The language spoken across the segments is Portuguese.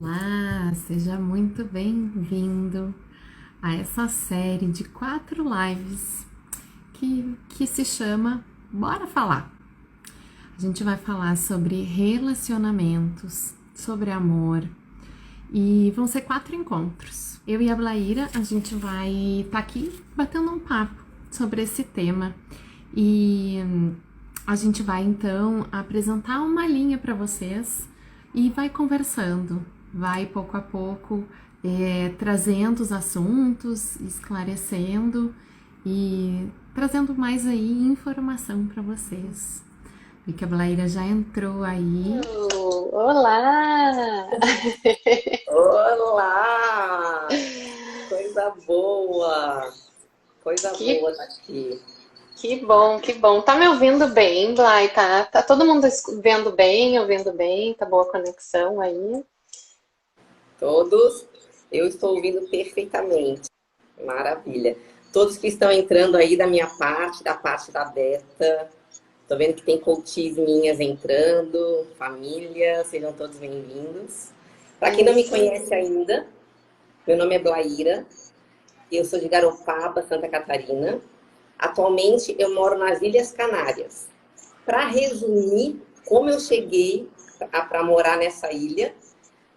Olá, seja muito bem-vindo a essa série de 4 lives que se chama Bora Falar. A gente vai falar sobre relacionamentos, sobre amor e vão ser 4 encontros. Eu e a Blaíra, a gente vai estar aqui batendo um papo sobre esse tema e a gente vai então apresentar uma linha para vocês e vai conversando, vai pouco a pouco trazendo os assuntos, esclarecendo e trazendo mais aí informação para vocês. Vi que a Blaíra já entrou aí. Olá! Olá! Coisa boa! Coisa Que, boa tá aqui. que bom, que bom. Tá me ouvindo bem, Blay? Tá todo mundo vendo bem, ouvindo bem? Tá boa a conexão aí? Todos, eu estou ouvindo perfeitamente. Maravilha. Todos que estão entrando aí da minha parte, da parte da Beta. Tô vendo que tem coaches minhas entrando, família, sejam todos bem-vindos. Para quem não me Isso. conhece ainda, meu nome é Blaíra, eu sou de Garopaba, Santa Catarina. Atualmente eu moro nas Ilhas Canárias. Para resumir como eu cheguei para morar nessa ilha,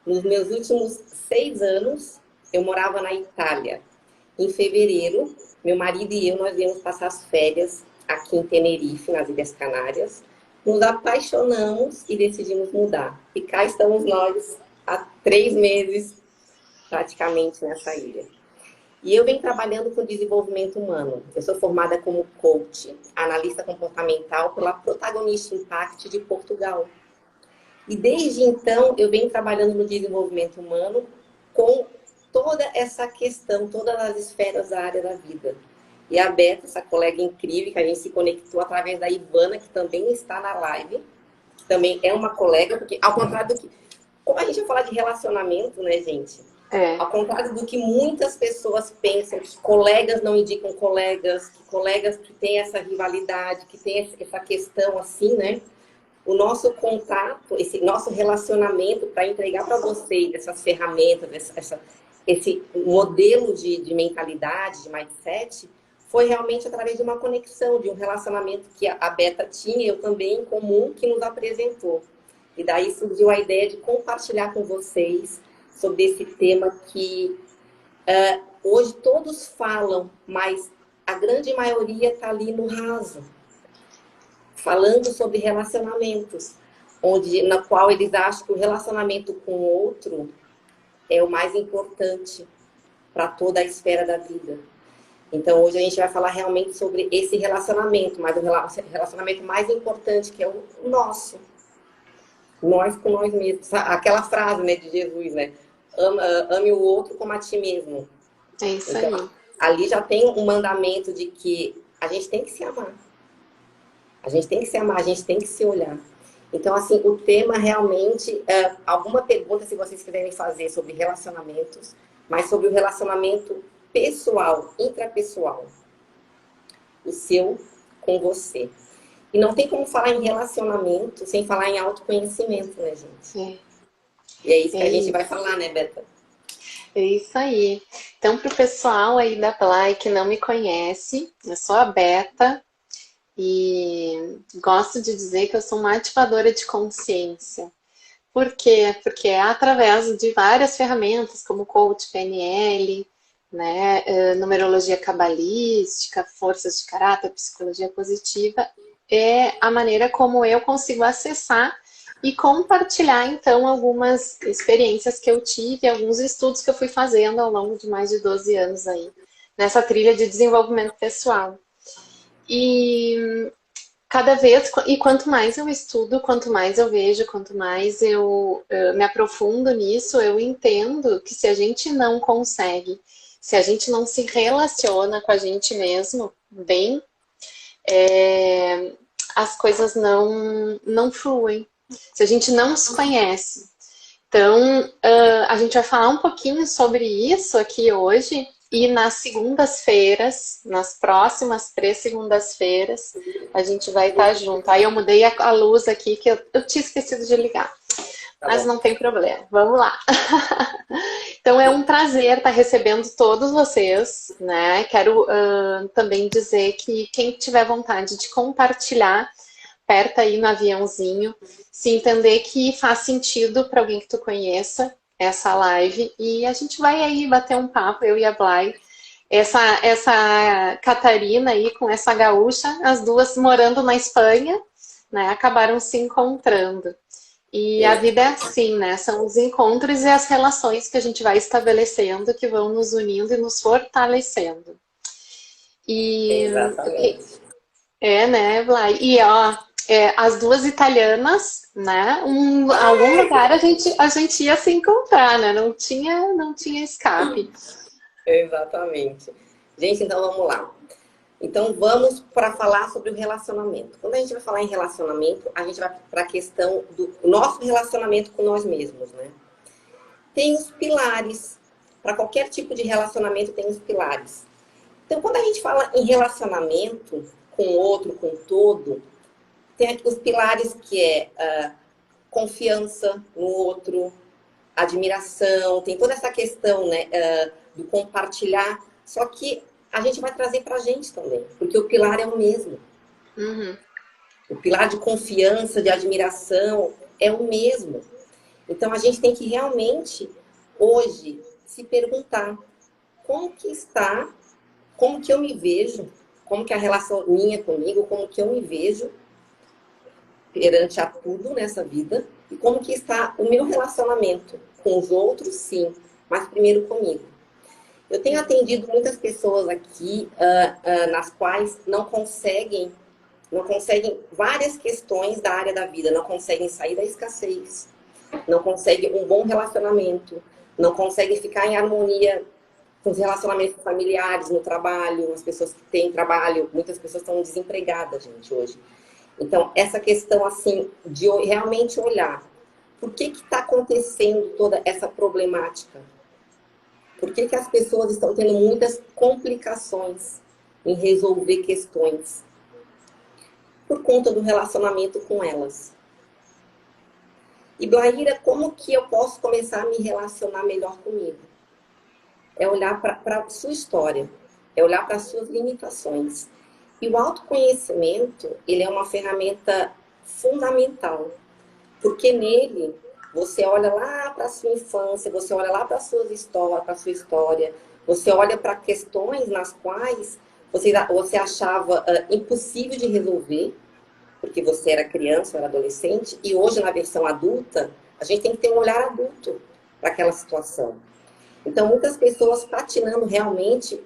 nos meus últimos 6 anos eu morava na Itália. Em fevereiro, meu marido e eu nós viemos passar as férias aqui em Tenerife, nas Ilhas Canárias. Nos apaixonamos e decidimos mudar. E cá estamos nós há 3 meses praticamente nessa ilha. E eu venho trabalhando com desenvolvimento humano. Eu sou formada como coach, analista comportamental pela Protagonista Impact de Portugal. E desde então eu venho trabalhando no desenvolvimento humano com toda essa questão, todas as esferas da área da vida. E a Beta, essa colega incrível, que a gente se conectou através da Ivana, que também está na live, que também é uma colega, porque ao contrário do que... Como a gente vai falar de relacionamento, né, gente? É, Ao contrário do que muitas pessoas pensam, que colegas não indicam colegas, que colegas que têm essa rivalidade, que têm essa questão assim, né? O nosso contato, esse nosso relacionamento para entregar para vocês essas ferramentas, esse modelo de mentalidade, de mindset, foi realmente através de uma conexão, de um relacionamento que a Beta tinha, eu também em comum, que nos apresentou. E daí surgiu a ideia de compartilhar com vocês sobre esse tema que hoje todos falam, mas a grande maioria está ali no raso, falando sobre relacionamentos, na qual eles acham que o relacionamento com o outro é o mais importante para toda a esfera da vida. Então hoje a gente vai falar realmente sobre esse relacionamento, mas o relacionamento mais importante, que é o nosso. Nós com nós mesmos. Aquela frase, né, de Jesus, né? Ame o outro como a ti mesmo. é isso Então, aí. ali já tem um mandamento de que a gente tem que se amar. A gente tem que se amar, a gente tem que se olhar. Então, assim, o tema realmente... alguma pergunta, se vocês quiserem fazer sobre relacionamentos, mas sobre o relacionamento pessoal, intrapessoal. O seu com você. E não tem como falar em relacionamento sem falar em autoconhecimento, né, gente? É, E é isso que é a gente vai isso. falar, né, Beta? É isso aí. Então, pro pessoal aí da Blay que não me conhece, eu sou a Beta e gosto de dizer que eu sou uma ativadora de consciência. Por quê? Porque é através de várias ferramentas, como coach, PNL, né, numerologia cabalística, forças de caráter, psicologia positiva, é a maneira como eu consigo acessar e compartilhar, então, algumas experiências que eu tive, alguns estudos que eu fui fazendo ao longo de mais de 12 anos aí, nessa trilha de desenvolvimento pessoal. E cada vez, e quanto mais eu estudo, quanto mais eu vejo, quanto mais eu me aprofundo nisso, eu entendo que se a gente não consegue, se a gente não se relaciona com a gente mesmo bem, é, as coisas não fluem. Se a gente não se conhece. Então, a gente vai falar um pouquinho sobre isso aqui hoje. E nas segundas-feiras, nas próximas 3 segundas-feiras, a gente vai estar junto. Aí eu mudei a luz aqui, que eu tinha esquecido de ligar. Tá mas bom. não tem problema. Vamos lá. Então é um prazer estar recebendo todos vocês, né? Quero também dizer que quem tiver vontade de compartilhar, aperta aí no aviãozinho, se entender que faz sentido para alguém que tu conheça essa live e a gente vai aí bater um papo, eu e a Blay. Essa Catarina aí com essa gaúcha, as duas morando na Espanha, né? Acabaram se encontrando. E a vida é assim, né? São os encontros e as relações que a gente vai estabelecendo que vão nos unindo e nos fortalecendo. E Exatamente. né, Blay? E ó, as duas italianas, né? Algum lugar a gente ia se encontrar, né? Não tinha escape. Exatamente. Gente, então vamos lá. Então vamos para falar sobre o relacionamento. Quando a gente vai falar em relacionamento, a gente vai para a questão do nosso relacionamento com nós mesmos, né? Tem os pilares. Para qualquer tipo de relacionamento tem os pilares. Então, quando a gente fala em relacionamento com o outro, com o todo, tem aqui os pilares que é confiança no outro, admiração, tem toda essa questão, né, do compartilhar. Só que a gente vai trazer para a gente também, porque o pilar é o mesmo. Uhum. O pilar de confiança, de admiração é o mesmo. Então, a gente tem que realmente, hoje, se perguntar como que está, como que eu me vejo, como que a relação minha comigo, como que eu me vejo perante a tudo nessa vida e como que está o meu relacionamento com os outros, sim, mas primeiro comigo. Eu tenho atendido muitas pessoas aqui nas quais não conseguem várias questões da área da vida, não conseguem sair da escassez, não conseguem um bom relacionamento, não conseguem ficar em harmonia com os relacionamentos familiares, no trabalho, as pessoas que têm trabalho, muitas pessoas estão desempregadas, gente, hoje. Então, essa questão, assim, de realmente olhar, por que está acontecendo toda essa problemática? Por que as pessoas estão tendo muitas complicações em resolver questões? Por conta do relacionamento com elas. E, Blaíra, como que eu posso começar a me relacionar melhor comigo? É olhar para a sua história, é olhar para as suas limitações. E o autoconhecimento, ele é uma ferramenta fundamental, porque nele você olha lá para a sua infância, você olha lá para a sua história, você olha para questões nas quais você achava impossível de resolver, porque você era criança, era adolescente, e hoje na versão adulta, a gente tem que ter um olhar adulto para aquela situação. Então, muitas pessoas patinando realmente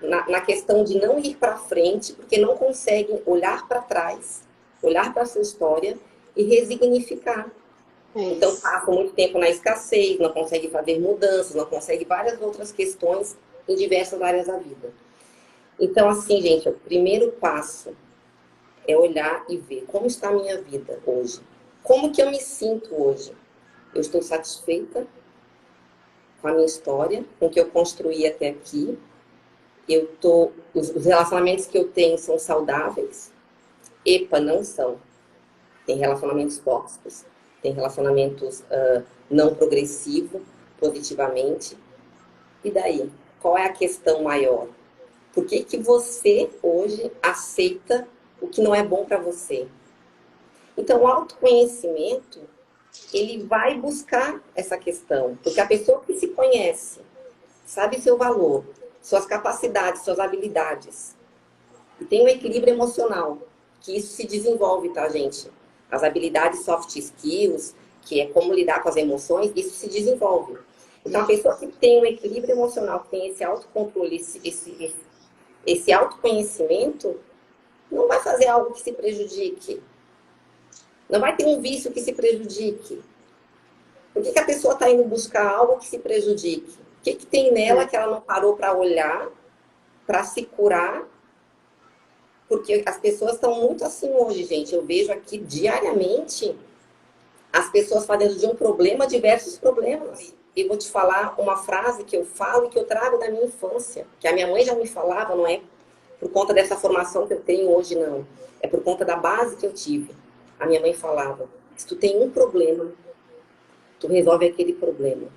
na questão de não ir para frente, porque não conseguem olhar para trás, olhar para a sua história e resignificar. Então, passam muito tempo na escassez, não conseguem fazer mudanças, não conseguem várias outras questões em diversas áreas da vida. Então, assim, gente, o primeiro passo é olhar e ver como está a minha vida hoje. Como que eu me sinto hoje? Eu estou satisfeita com a minha história, com o que eu construí até aqui? Os relacionamentos que eu tenho são saudáveis? Epa, não são. Tem relacionamentos tóxicos, tem relacionamentos não progressivos, positivamente. E daí? Qual é a questão maior? Por que que você hoje aceita o que não é bom para você? Então, o autoconhecimento, ele vai buscar essa questão. Porque a pessoa que se conhece, sabe seu valor, suas capacidades, suas habilidades, e tem um equilíbrio emocional, que isso se desenvolve, tá, gente? As habilidades soft skills, que é como lidar com as emoções, isso se desenvolve. Então, a pessoa que tem um equilíbrio emocional, que tem esse autocontrole, esse autoconhecimento, não vai fazer algo que se prejudique. Não vai ter um vício que se prejudique. Por que a pessoa está indo buscar algo que se prejudique? O que tem nela que ela não parou para olhar, para se curar? Porque as pessoas estão muito assim hoje, gente. Eu vejo aqui diariamente as pessoas fazendo de um problema diversos problemas. E vou te falar uma frase que eu falo e que eu trago da minha infância, que a minha mãe já me falava, não é por conta dessa formação que eu tenho hoje, não. É por conta da base que eu tive. A minha mãe falava, se tu tem um problema, tu resolve aquele problema.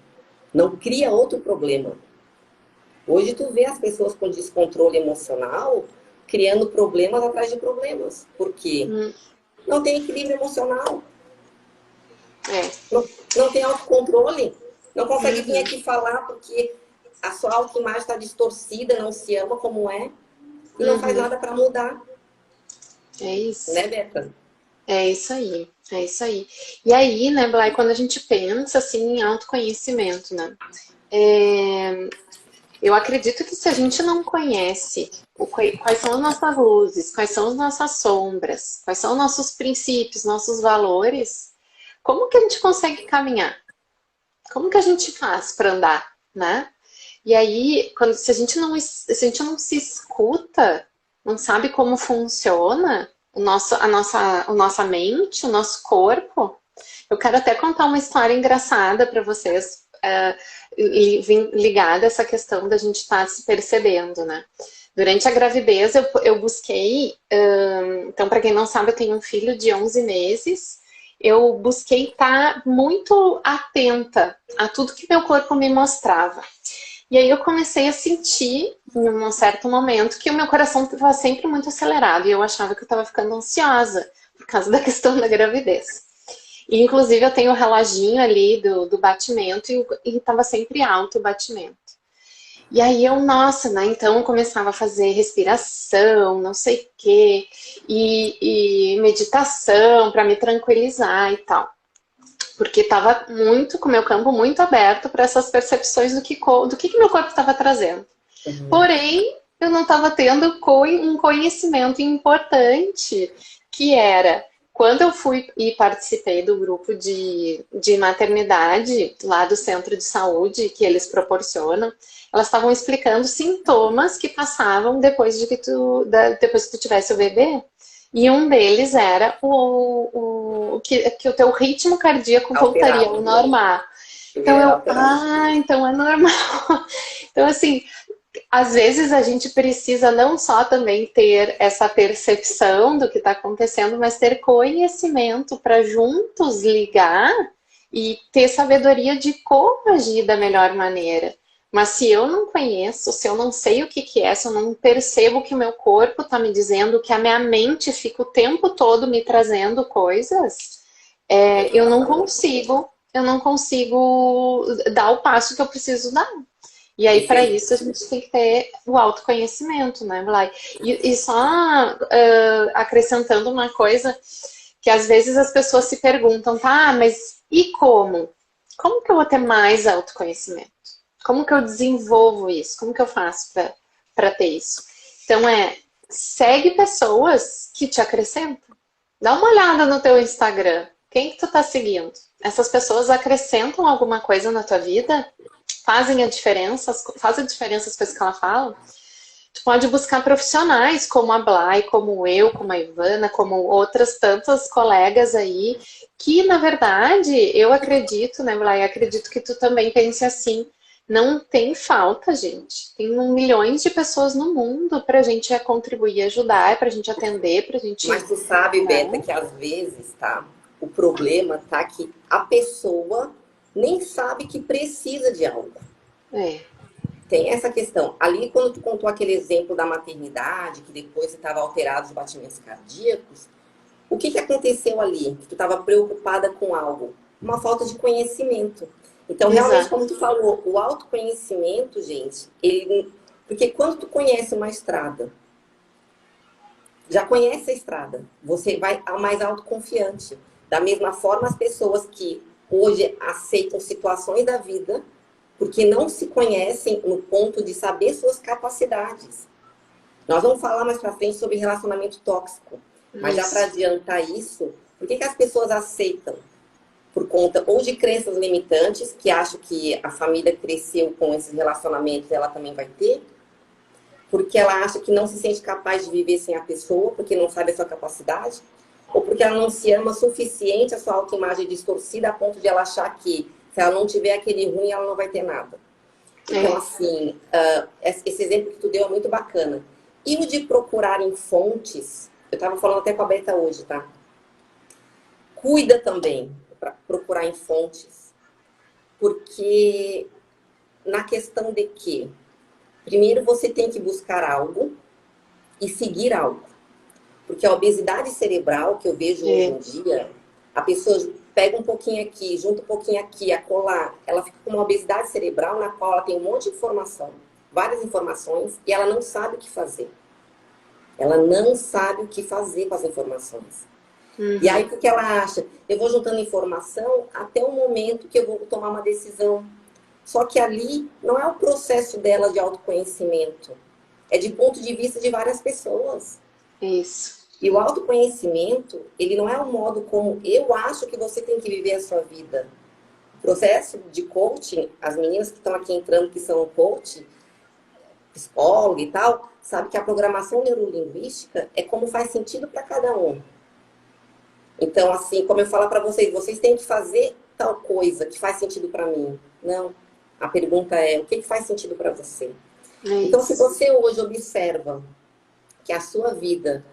Não cria outro problema. Hoje tu vê as pessoas com descontrole emocional criando problemas atrás de problemas. Por quê? Não tem equilíbrio emocional. Não tem autocontrole. Não consegue vir aqui falar porque a sua autoimagem está distorcida, não se ama como é. E não faz nada para mudar. É isso. Né, Beta? É isso aí, é isso aí. E aí, né, Blay, quando a gente pensa assim em autoconhecimento, né? Eu acredito que se a gente não conhece quais são as nossas luzes, quais são as nossas sombras, quais são os nossos princípios, nossos valores, como que a gente consegue caminhar? Como que a gente faz para andar, né? E aí, se a gente não se escuta, não sabe como funciona a nossa mente, o nosso corpo, eu quero até contar uma história engraçada para vocês, ligada a essa questão da gente estar se percebendo, né? Durante a gravidez, eu busquei, então, para quem não sabe, eu tenho um filho de 11 meses, eu busquei estar muito atenta a tudo que meu corpo me mostrava. E aí eu comecei a sentir, em um certo momento, que o meu coração estava sempre muito acelerado. E eu achava que eu estava ficando ansiosa por causa da questão da gravidez. E, inclusive, eu tenho o reloginho ali do batimento e estava sempre alto o batimento. E aí nossa, né? Então eu começava a fazer respiração, não sei o quê, e meditação para me tranquilizar e tal. Porque estava com o meu campo muito aberto para essas percepções do que meu corpo estava trazendo. Porém, eu não estava tendo um conhecimento importante, que era, quando eu fui e participei do grupo de maternidade, lá do centro de saúde, que eles proporcionam, elas estavam explicando sintomas que passavam depois que tu tivesse o bebê. E um deles era que o teu ritmo cardíaco voltaria ao normal. Então então é normal. Então, assim, às vezes a gente precisa não só também ter essa percepção do que está acontecendo, mas ter conhecimento para juntos ligar e ter sabedoria de como agir da melhor maneira. Mas se eu não conheço, se eu não sei o que é, se eu não percebo que o meu corpo está me dizendo, que a minha mente fica o tempo todo me trazendo coisas, eu não consigo dar o passo que eu preciso dar. E aí, para isso, a gente tem que ter o autoconhecimento, né, Blay? E só acrescentando uma coisa, que às vezes as pessoas se perguntam, tá, mas e como? Como que eu vou ter mais autoconhecimento? Como que eu desenvolvo isso? Como que eu faço para ter isso? Então, segue pessoas que te acrescentam. Dá uma olhada no teu Instagram. Quem que tu tá seguindo? Essas pessoas acrescentam alguma coisa na tua vida? Fazem a diferença as coisas que ela fala? Tu pode buscar profissionais como a Blay, como eu, como a Ivana, como outras tantas colegas aí, que na verdade, eu acredito, né, Blay? Acredito que tu também pense assim. Não tem falta, gente. Tem milhões de pessoas no mundo pra gente contribuir, ajudar, pra gente atender, pra gente... Mas tu sabe, Beta, que às vezes, tá? O problema tá que a pessoa nem sabe que precisa de algo. Tem essa questão. Ali, quando tu contou aquele exemplo da maternidade, que depois você estava alterado os batimentos cardíacos, o que aconteceu ali? Que tu estava preocupada com algo? Uma falta de conhecimento. Então, realmente, como tu falou, o autoconhecimento, gente, porque quando tu conhece uma estrada, já conhece a estrada, você vai mais autoconfiante. Da mesma forma, as pessoas que hoje aceitam situações da vida, porque não se conhecem no ponto de saber suas capacidades. Nós vamos falar mais pra frente sobre relacionamento tóxico, mas já para adiantar isso, por que as pessoas aceitam? Por conta ou de crenças limitantes, que acham que a família cresceu com esses relacionamentos, ela também vai ter. Porque ela acha que não se sente capaz de viver sem a pessoa, porque não sabe a sua capacidade. Ou porque ela não se ama o suficiente, a sua autoimagem distorcida, a ponto de ela achar que se ela não tiver aquele ruim, ela não vai ter nada. Então, assim, esse exemplo que tu deu é muito bacana. E o de procurar em fontes, eu estava falando até com a Beta hoje, tá? Cuida também para procurar em fontes. Porque na questão de que, primeiro você tem que buscar algo e seguir algo. Porque a obesidade cerebral que eu vejo hoje em dia, a pessoa pega um pouquinho aqui, junta um pouquinho aqui, acolá, ela fica com uma obesidade cerebral na qual ela tem um monte de informação, várias informações, e ela não sabe o que fazer. Ela não sabe o que fazer com as informações. E aí, o que ela acha? Eu vou juntando informação até o momento que eu vou tomar uma decisão. Só que ali não é o processo dela de autoconhecimento. É de ponto de vista de várias pessoas. Isso. E o autoconhecimento, ele não é um modo como eu acho que você tem que viver a sua vida. O processo de coaching, as meninas que estão aqui entrando, que são coach, psicóloga e tal, sabe que a programação neurolinguística é como faz sentido para cada um. Então, assim, como eu falo para vocês, vocês têm que fazer tal coisa que faz sentido para mim. Não. A pergunta é, o que faz sentido para você? Então, se você hoje observa que a sua vida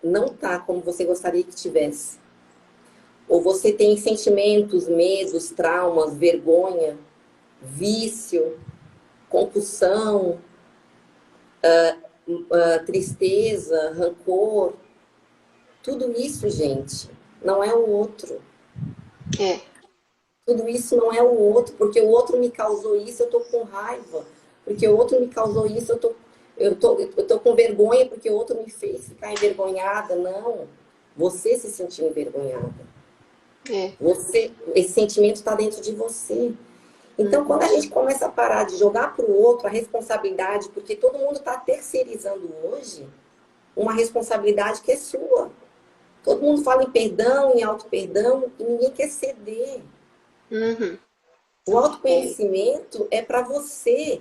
não está como você gostaria que tivesse, ou você tem sentimentos, medos, traumas, vergonha, vício, compulsão, tristeza, rancor, tudo isso, gente, não é o outro. Tudo isso não é o outro, porque o outro me causou isso, eu tô com raiva. Porque o outro me causou isso, eu tô com vergonha, porque o outro me fez ficar envergonhada. Não, você se sentiu envergonhada. Esse sentimento está dentro de você. Então, quando a gente começa a parar de jogar para o outro a responsabilidade, porque todo mundo está terceirizando hoje uma responsabilidade que é sua. Todo mundo fala em perdão, em auto-perdão, e ninguém quer ceder. O autoconhecimento é para você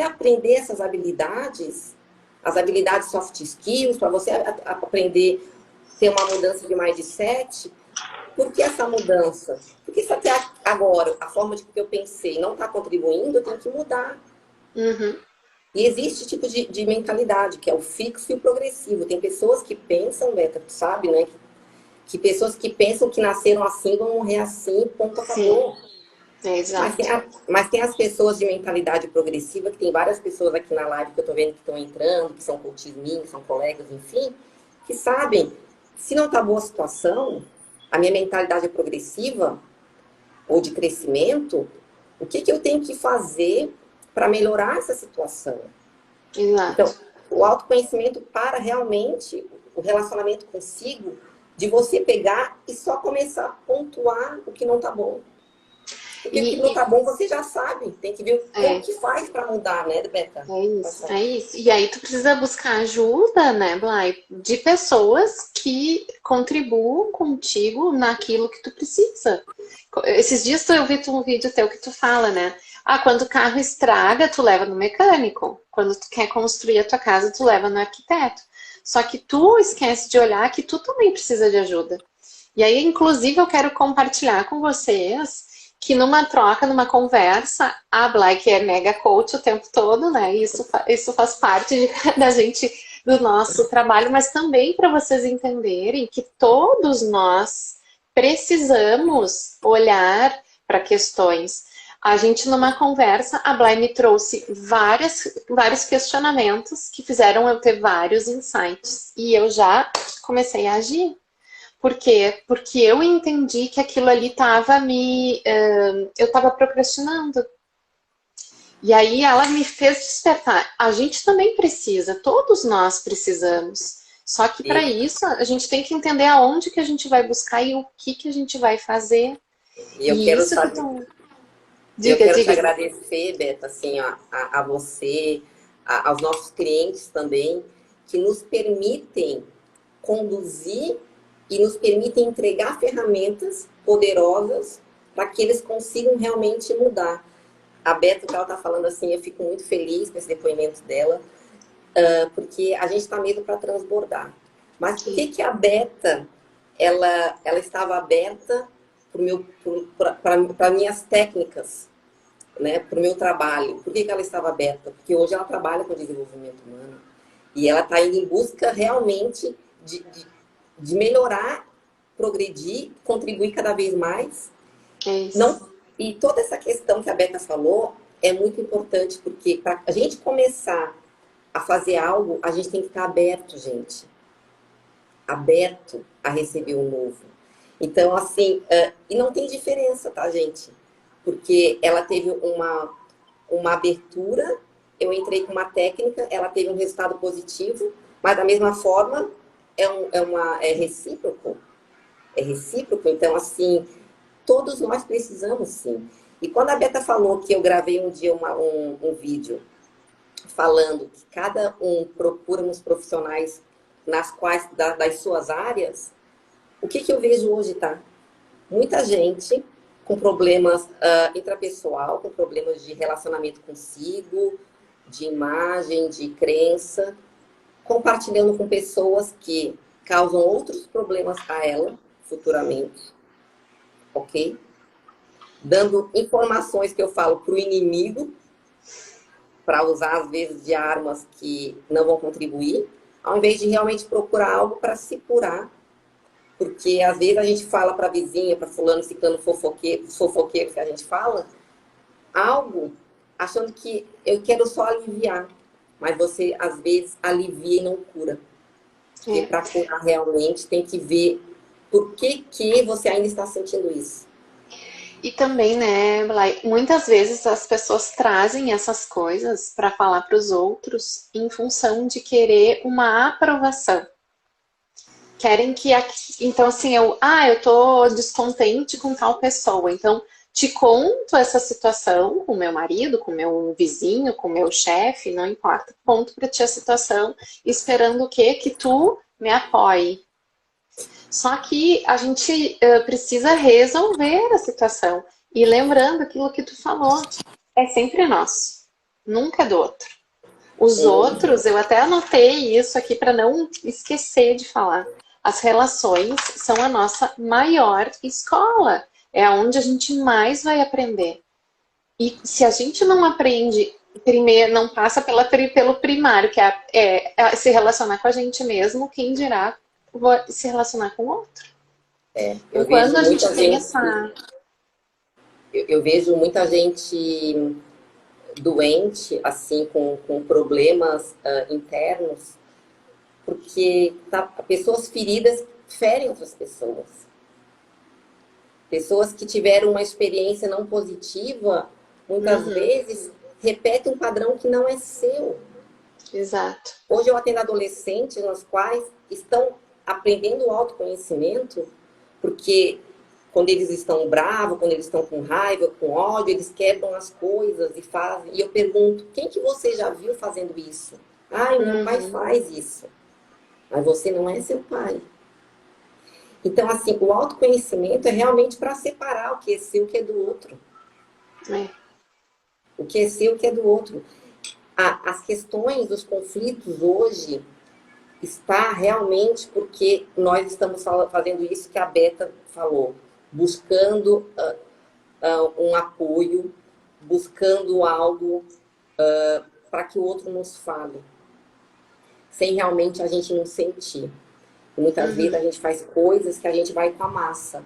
aprender essas habilidades, as habilidades soft skills, para você aprender a ter uma mudança de mindset. Por que essa mudança? Porque se até agora a forma de que eu pensei não está contribuindo, eu tenho que mudar. E existe tipo de mentalidade, que é o fixo e o progressivo. Tem pessoas que pensam, Beta, tu sabe, né? Que pessoas que pensam que nasceram assim, vão morrer assim, ponto, acabou. Exato. Mas tem as pessoas de mentalidade progressiva, que tem várias pessoas aqui na live que eu tô vendo que estão entrando, que são coaches minhas, que são colegas, enfim, que sabem, se não tá boa a situação, a minha mentalidade é progressiva, ou de crescimento, o que eu tenho que fazer para melhorar essa situação? Exato. Então, o autoconhecimento para realmente o relacionamento consigo, de você pegar e só começar a pontuar o que não tá bom. Porque o que não tá bom, você já sabe. Tem que ver como que faz para mudar, né, Beta? É isso. E aí tu precisa buscar ajuda, né, Blay, de pessoas que contribuam contigo naquilo que tu precisa. Esses dias eu vi um vídeo teu que tu fala, né? Quando o carro estraga, tu leva no mecânico. Quando tu quer construir a tua casa, tu leva no arquiteto. Só que tu esquece de olhar que tu também precisa de ajuda. E aí, inclusive, eu quero compartilhar com vocês que numa troca, numa conversa, a Blay, que é mega coach o tempo todo, né? Isso faz parte da gente, do nosso trabalho, mas também para vocês entenderem que todos nós precisamos olhar para questões. A gente, numa conversa, a Blay me trouxe vários questionamentos que fizeram eu ter vários insights. E eu já comecei a agir. Por quê? Porque eu entendi que aquilo ali estava eu estava procrastinando. E aí ela me fez despertar. A gente também precisa, todos nós precisamos. Só que para isso a gente tem que entender aonde que a gente vai buscar e o que a gente vai fazer. E eu quero isso saber. Eu quero te agradecer, Beta, assim, a você, aos nossos clientes também, que nos permitem conduzir e nos permitem entregar ferramentas poderosas para que eles consigam realmente mudar. A Beta, que ela está falando assim, eu fico muito feliz com esse depoimento dela, porque a gente está mesmo para transbordar. Mas por que a Beta, ela estava aberta para minhas técnicas, né, para o meu trabalho? Por que ela estava aberta? Porque hoje ela trabalha com desenvolvimento humano e ela está indo em busca realmente de melhorar, progredir, contribuir cada vez mais. É isso. Não, e toda essa questão que a Beta falou é muito importante, porque para a gente começar a fazer algo, a gente tem que estar aberto, gente. Aberto a receber o novo. Então, assim, e não tem diferença, tá, gente? Porque ela teve uma abertura, eu entrei com uma técnica, ela teve um resultado positivo, mas da mesma forma é recíproco. É recíproco, então, assim, todos nós precisamos, sim. E quando a Beta falou que eu gravei um dia um vídeo falando que cada um procura nos profissionais nas quais das suas áreas, o que eu vejo hoje, tá? Muita gente com problemas intrapessoal, com problemas de relacionamento consigo, de imagem, de crença, compartilhando com pessoas que causam outros problemas a ela futuramente, ok? Dando informações que eu falo para o inimigo, para usar às vezes de armas que não vão contribuir, ao invés de realmente procurar algo para se curar. Porque às vezes a gente fala para a vizinha, para fulano, ciclano, fofoqueiro que a gente fala, algo achando que eu quero só aliviar. Mas você, às vezes, alivia e não cura. Porque para curar realmente tem que ver por que você ainda está sentindo isso. E também, né, Blay, muitas vezes as pessoas trazem essas coisas para falar para os outros em função de querer uma aprovação. Querem que, então assim, eu tô descontente com tal pessoa, então te conto essa situação com meu marido, com meu vizinho, com meu chefe, não importa, conto para ti a situação, esperando o quê? Que tu me apoie. Só que a gente precisa resolver a situação. E lembrando aquilo que tu falou, é sempre nosso, nunca é do outro. Os outros, eu até anotei isso aqui para não esquecer de falar. As relações são a nossa maior escola. É onde a gente mais vai aprender. E se a gente não aprende primeiro, não passa pelo primário, que é se relacionar com a gente mesmo, quem dirá se relacionar com o outro. Eu Quando vejo a gente muita tem gente, essa... eu vejo muita gente doente, assim, com problemas internos, porque pessoas feridas ferem outras pessoas. Pessoas que tiveram uma experiência não positiva, muitas vezes, repetem um padrão que não é seu. Exato. Hoje eu atendo adolescentes nos quais estão aprendendo o autoconhecimento, porque quando eles estão bravos, quando eles estão com raiva, com ódio, eles quebram as coisas e fazem. E eu pergunto, quem que você já viu fazendo isso? Ai, meu pai faz isso. Mas você não é seu pai. Então, assim, o autoconhecimento é realmente para separar o que é seu e o que é do outro. O que é seu e o que é do outro. As questões, os conflitos hoje está realmente porque nós estamos fazendo isso que a Beta falou, buscando um apoio, buscando algo para que o outro nos fale, sem realmente a gente não sentir. E muitas vezes a gente faz coisas que a gente vai com a massa,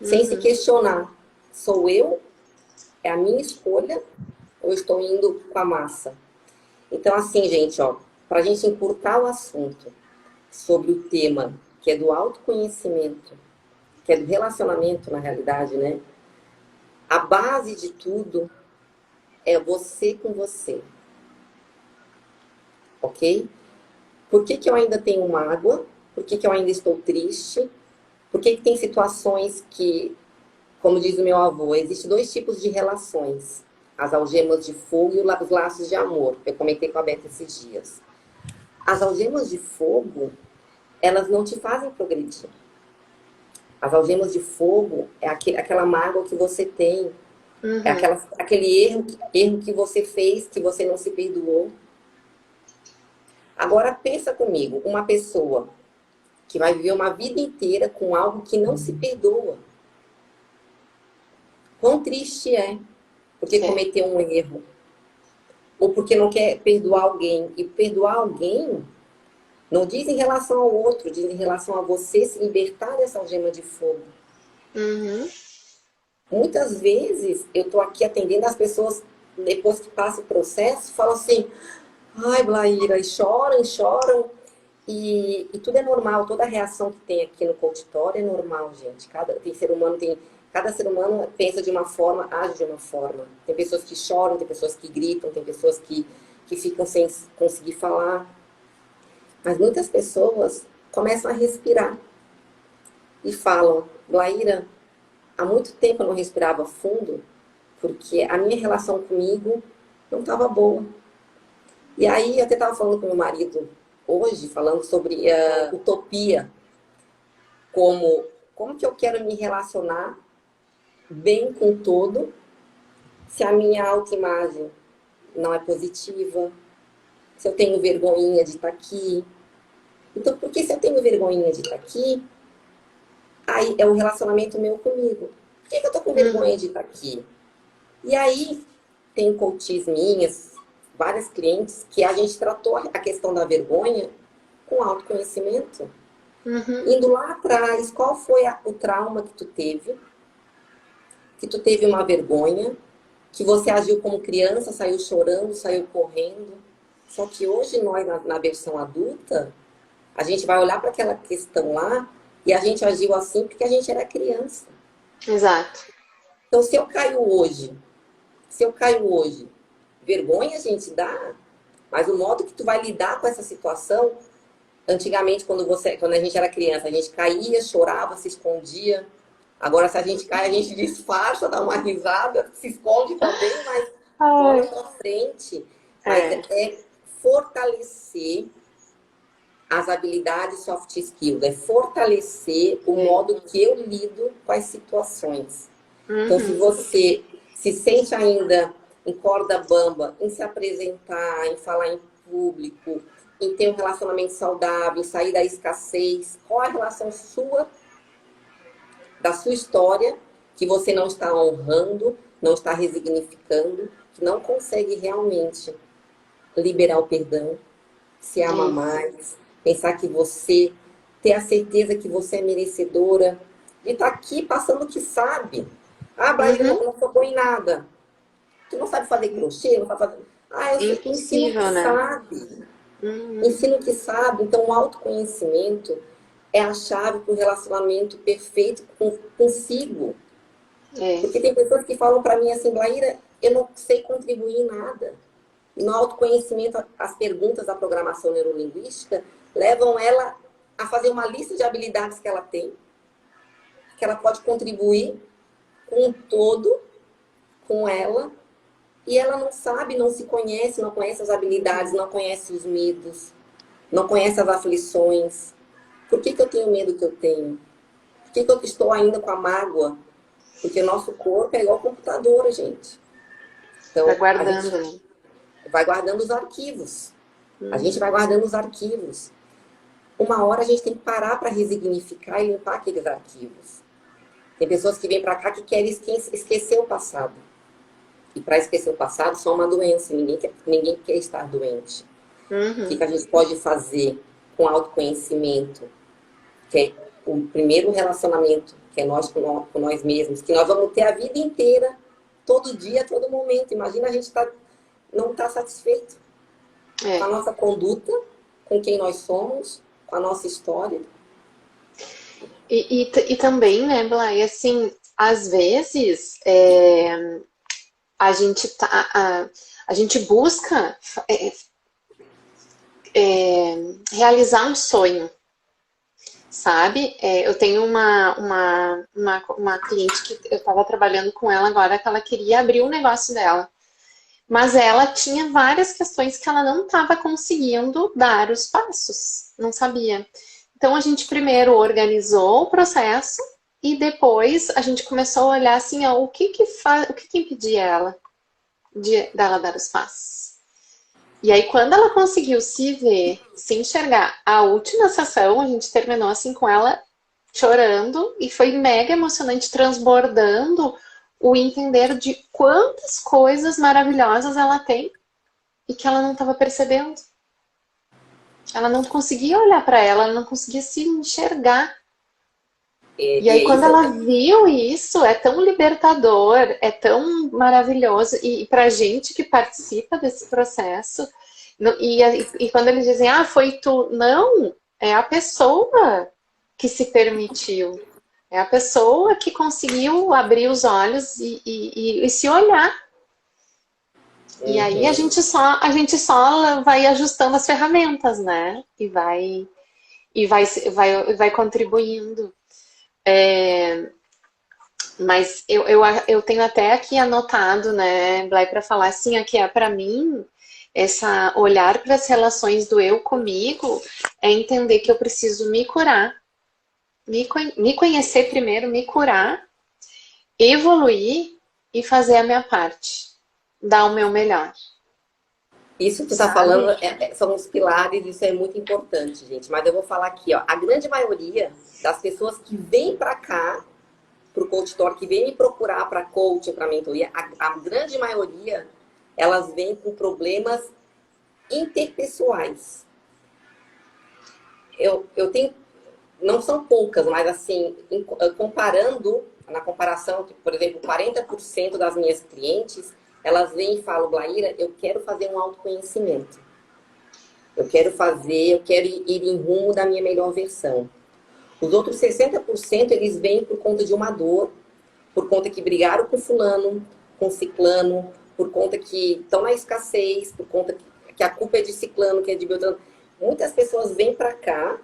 sem se questionar. Sou eu? É a minha escolha? Ou estou indo com a massa? Então, assim, gente, ó, para a gente encurtar o assunto sobre o tema que é do autoconhecimento, que é do relacionamento, na realidade, né? A base de tudo é você com você. Ok? Por que eu ainda tenho mágoa? Por que eu ainda estou triste? Por que tem situações que, como diz o meu avô, existem dois tipos de relações. As algemas de fogo e os laços de amor. Eu comentei com a Beta esses dias. As algemas de fogo, elas não te fazem progredir. As algemas de fogo é aquela mágoa que você tem. É aquele erro que você fez, que você não se perdoou. Agora, pensa comigo, uma pessoa que vai viver uma vida inteira com algo que não se perdoa. Quão triste é porque cometeu um erro. Ou porque não quer perdoar alguém. E perdoar alguém não diz em relação ao outro, diz em relação a você se libertar dessa algema de fogo. Muitas vezes eu tô aqui atendendo as pessoas, depois que passa o processo, falam assim, ai, Blaíra, e choram, choram. E tudo é normal, toda reação que tem aqui no consultório é normal, gente. Cada ser humano pensa de uma forma, age de uma forma. Tem pessoas que choram, tem pessoas que gritam, tem pessoas que ficam sem conseguir falar. Mas muitas pessoas começam a respirar e falam, Blaíra, há muito tempo eu não respirava fundo, porque a minha relação comigo não estava boa. E aí, eu até estava falando com meu marido hoje, falando sobre utopia, como que eu quero me relacionar bem com o todo, se a minha autoimagem não é positiva, se eu tenho vergonhinha de estar aqui. Então, porque se eu tenho vergonhinha de estar aqui, aí é um relacionamento meu comigo. Por que eu tô com vergonha de estar aqui? E aí, tem coaches minhas, várias clientes, que a gente tratou a questão da vergonha com autoconhecimento. Indo lá atrás, qual foi o trauma que tu teve? Que tu teve uma vergonha, que você agiu como criança, saiu chorando, saiu correndo. Só que hoje nós, na versão adulta, a gente vai olhar para aquela questão lá e a gente agiu assim porque a gente era criança. Exato. Então, se eu caio hoje, vergonha a gente dá, mas o modo que tu vai lidar com essa situação, antigamente, quando a gente era criança, a gente caía, chorava, se escondia. Agora, se a gente cai, a gente disfarça, dá uma risada, se esconde também, mas bola pra frente. Mas é fortalecer as habilidades soft skills, é fortalecer o modo que eu lido com as situações. Então, se você se sente ainda em corda bamba, em se apresentar, em falar em público, em ter um relacionamento saudável, em sair da escassez, qual a relação sua, da sua história, que você não está honrando, não está resignificando, que não consegue realmente liberar o perdão, se ama mais, pensar que você, ter a certeza que você é merecedora, de estar aqui passando o que sabe. Ah, Bahia, não sou boa em nada. Tu não sabe fazer crochê, não sabe fazer... Ah, eu ensino o que sabe. Ensino o que sabe. Então, o autoconhecimento é a chave para o relacionamento perfeito consigo. Porque tem pessoas que falam para mim assim, Blaíra, eu não sei contribuir em nada. E no autoconhecimento, as perguntas da programação neurolinguística levam ela a fazer uma lista de habilidades que ela tem, que ela pode contribuir com o todo, com ela, e ela não sabe, não se conhece, não conhece as habilidades, não conhece os medos, não conhece as aflições. Por que eu tenho medo que eu tenho? Por que eu estou ainda com a mágoa? Porque o nosso corpo é igual computador, gente. Então, Vai guardando, né? Vai guardando os arquivos. A gente vai guardando os arquivos. Uma hora a gente tem que parar para resignificar e limpar aqueles arquivos. Tem pessoas que vêm para cá que querem esquecer o passado. E para esquecer o passado, só uma doença. Ninguém quer estar doente. O que a gente pode fazer com autoconhecimento? Que é o primeiro relacionamento, que é nós com nós mesmos. Que nós vamos ter a vida inteira, todo dia, todo momento. Imagina a gente não está satisfeito com a nossa conduta, com quem nós somos, com a nossa história. E também, né, Blay, assim, às vezes a gente busca realizar um sonho, sabe? Eu tenho uma cliente que eu estava trabalhando com ela agora, que ela queria abrir um negócio dela. Mas ela tinha várias questões que ela não estava conseguindo dar os passos, não sabia. Então a gente primeiro organizou o processo e depois a gente começou a olhar assim, ó, o que impedia ela dela dar os passos. E aí quando ela conseguiu se ver, se enxergar, a última sessão a gente terminou assim com ela chorando e foi mega emocionante, transbordando o entender de quantas coisas maravilhosas ela tem e que ela não estava percebendo. Ela não conseguia olhar para ela não conseguia se enxergar. E aí, quando isso ela viu isso, é tão libertador, é tão maravilhoso. E pra gente que participa desse processo, e quando eles dizem, ah, foi tu, não, é a pessoa que se permitiu, é a pessoa que conseguiu abrir os olhos e se olhar. E aí uhum. a gente só vai ajustando as ferramentas, né? Vai contribuindo. Mas eu tenho até aqui anotado, né, Blay, para falar assim, aqui é para mim, essa olhar para as relações do eu comigo é entender que eu preciso me curar, me conhecer primeiro, me curar, evoluir e fazer a minha parte, dar o meu melhor, Isso que tu tá falando sabe? são os pilares, isso é muito importante, gente. Mas eu vou falar aqui, ó, a grande maioria das pessoas que vêm para cá, pro Coach Talk, que vem me procurar para coaching, para mentoria, a grande maioria, elas vêm com problemas interpessoais. Eu tenho, não são poucas, mas assim, comparando, na comparação, por exemplo, 40% das minhas clientes, elas vêm e falam, Blaíra, eu quero fazer um autoconhecimento. Eu quero ir em rumo da minha melhor versão. Os outros 60% eles vêm por conta de uma dor, por conta que brigaram com fulano, com ciclano, por conta que estão na escassez, por conta que a culpa é de ciclano, que é de Beltrano. Muitas pessoas vêm para cá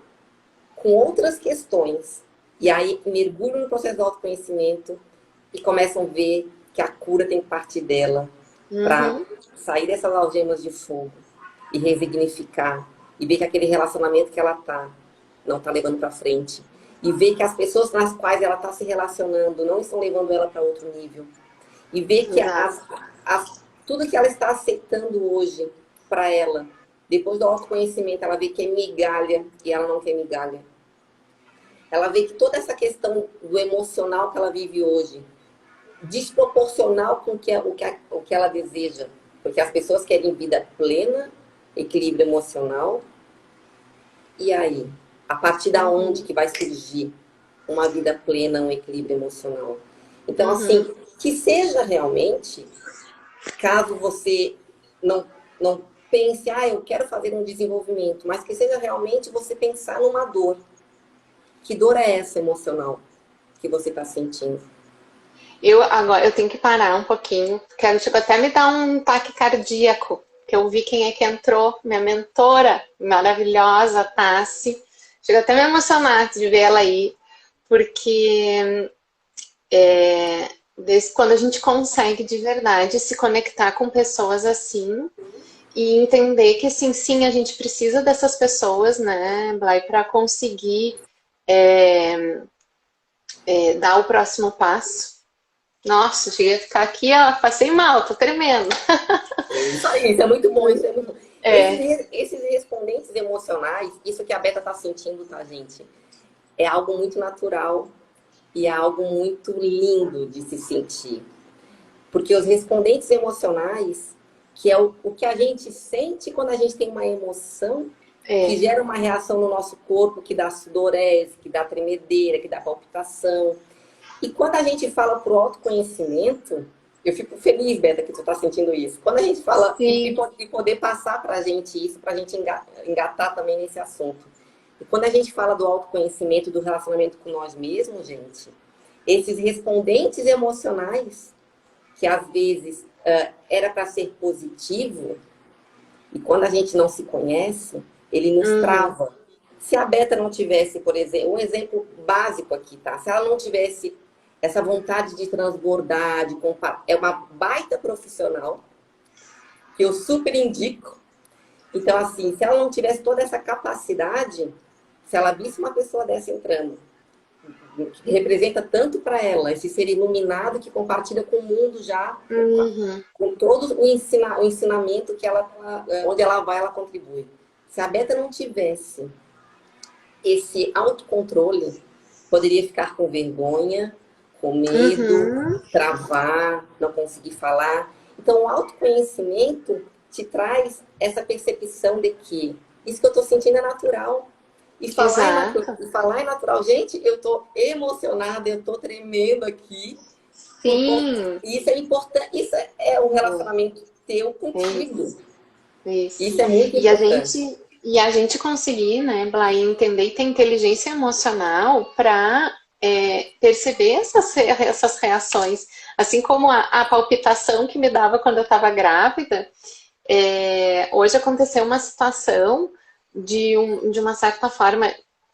com outras questões. E aí mergulham no processo do autoconhecimento e começam a ver que a cura tem que partir dela para Uhum. sair dessas algemas de fogo e resignificar. E ver que aquele relacionamento que ela não tá levando para frente. E ver que as pessoas nas quais ela está se relacionando não estão levando ela para outro nível. E ver que Exato. tudo que ela está aceitando hoje para ela, depois do autoconhecimento, ela vê que é migalha e ela não quer migalha. Ela vê que toda essa questão do emocional que ela vive hoje, desproporcional com o que ela deseja. Porque as pessoas querem vida plena, equilíbrio emocional. E aí? A partir da onde Uhum. que vai surgir uma vida plena, um equilíbrio emocional? Então, assim, Uhum. que seja realmente, caso você não pense, eu quero fazer um desenvolvimento, mas que seja realmente você pensar numa dor. Que dor é essa emocional que você está sentindo? Agora eu tenho que parar um pouquinho. Chegou até a me dar um ataque cardíaco, que eu vi quem é que entrou, minha mentora maravilhosa, Tassi. Chegou até a me emocionar de ver ela aí, porque desde quando a gente consegue de verdade se conectar com pessoas assim e entender que assim, sim, a gente precisa dessas pessoas, né, Blay, para conseguir dar o próximo passo. Nossa, cheguei a ficar aqui, ó, passei mal, tô tremendo. Isso aí, isso é muito bom, isso é muito bom. É, Esses respondentes emocionais, isso que a Beta tá sentindo, tá, gente? É algo muito natural e é algo muito lindo de se sentir. Porque os respondentes emocionais, que é o que a gente sente quando a gente tem uma emoção que é. gera uma reação no nosso corpo, que dá sudorese, que dá tremedeira, que dá palpitação. E quando a gente fala pro autoconhecimento, eu fico feliz, Beta, que tu tá sentindo isso. Quando a gente fala Sim. e poder passar pra gente isso, pra gente engatar também nesse assunto. E quando a gente fala do autoconhecimento, do relacionamento com nós mesmos, gente, esses respondentes emocionais, que às vezes era para ser positivo, e quando a gente não se conhece, ele nos Uhum. trava. Se a Beta não tivesse, por exemplo, um exemplo básico aqui, tá? Se ela não tivesse essa vontade de transbordar, é uma baita profissional, que eu super indico. Então, assim, se ela não tivesse toda essa capacidade, se ela visse uma pessoa dessa entrando, que representa tanto para ela, esse ser iluminado que compartilha com o mundo já, Uhum. com todo o ensinamento que ela, onde ela vai, ela contribui. Se a Beta não tivesse esse autocontrole, poderia ficar com vergonha, com medo, Uhum. travar, não conseguir falar. Então, o autoconhecimento te traz essa percepção de que isso que eu estou sentindo é natural. E Exato. falar é natural. Gente, eu tô emocionada, eu tô tremendo aqui. Sim. Isso é importante. Isso é um É, relacionamento teu é contigo. isso. Isso. Isso é muito E a importante. gente, e a gente conseguir, né, Blay, entender e ter inteligência emocional para perceber essas reações. Assim como a palpitação que me dava quando eu estava grávida, hoje aconteceu uma situação de uma certa forma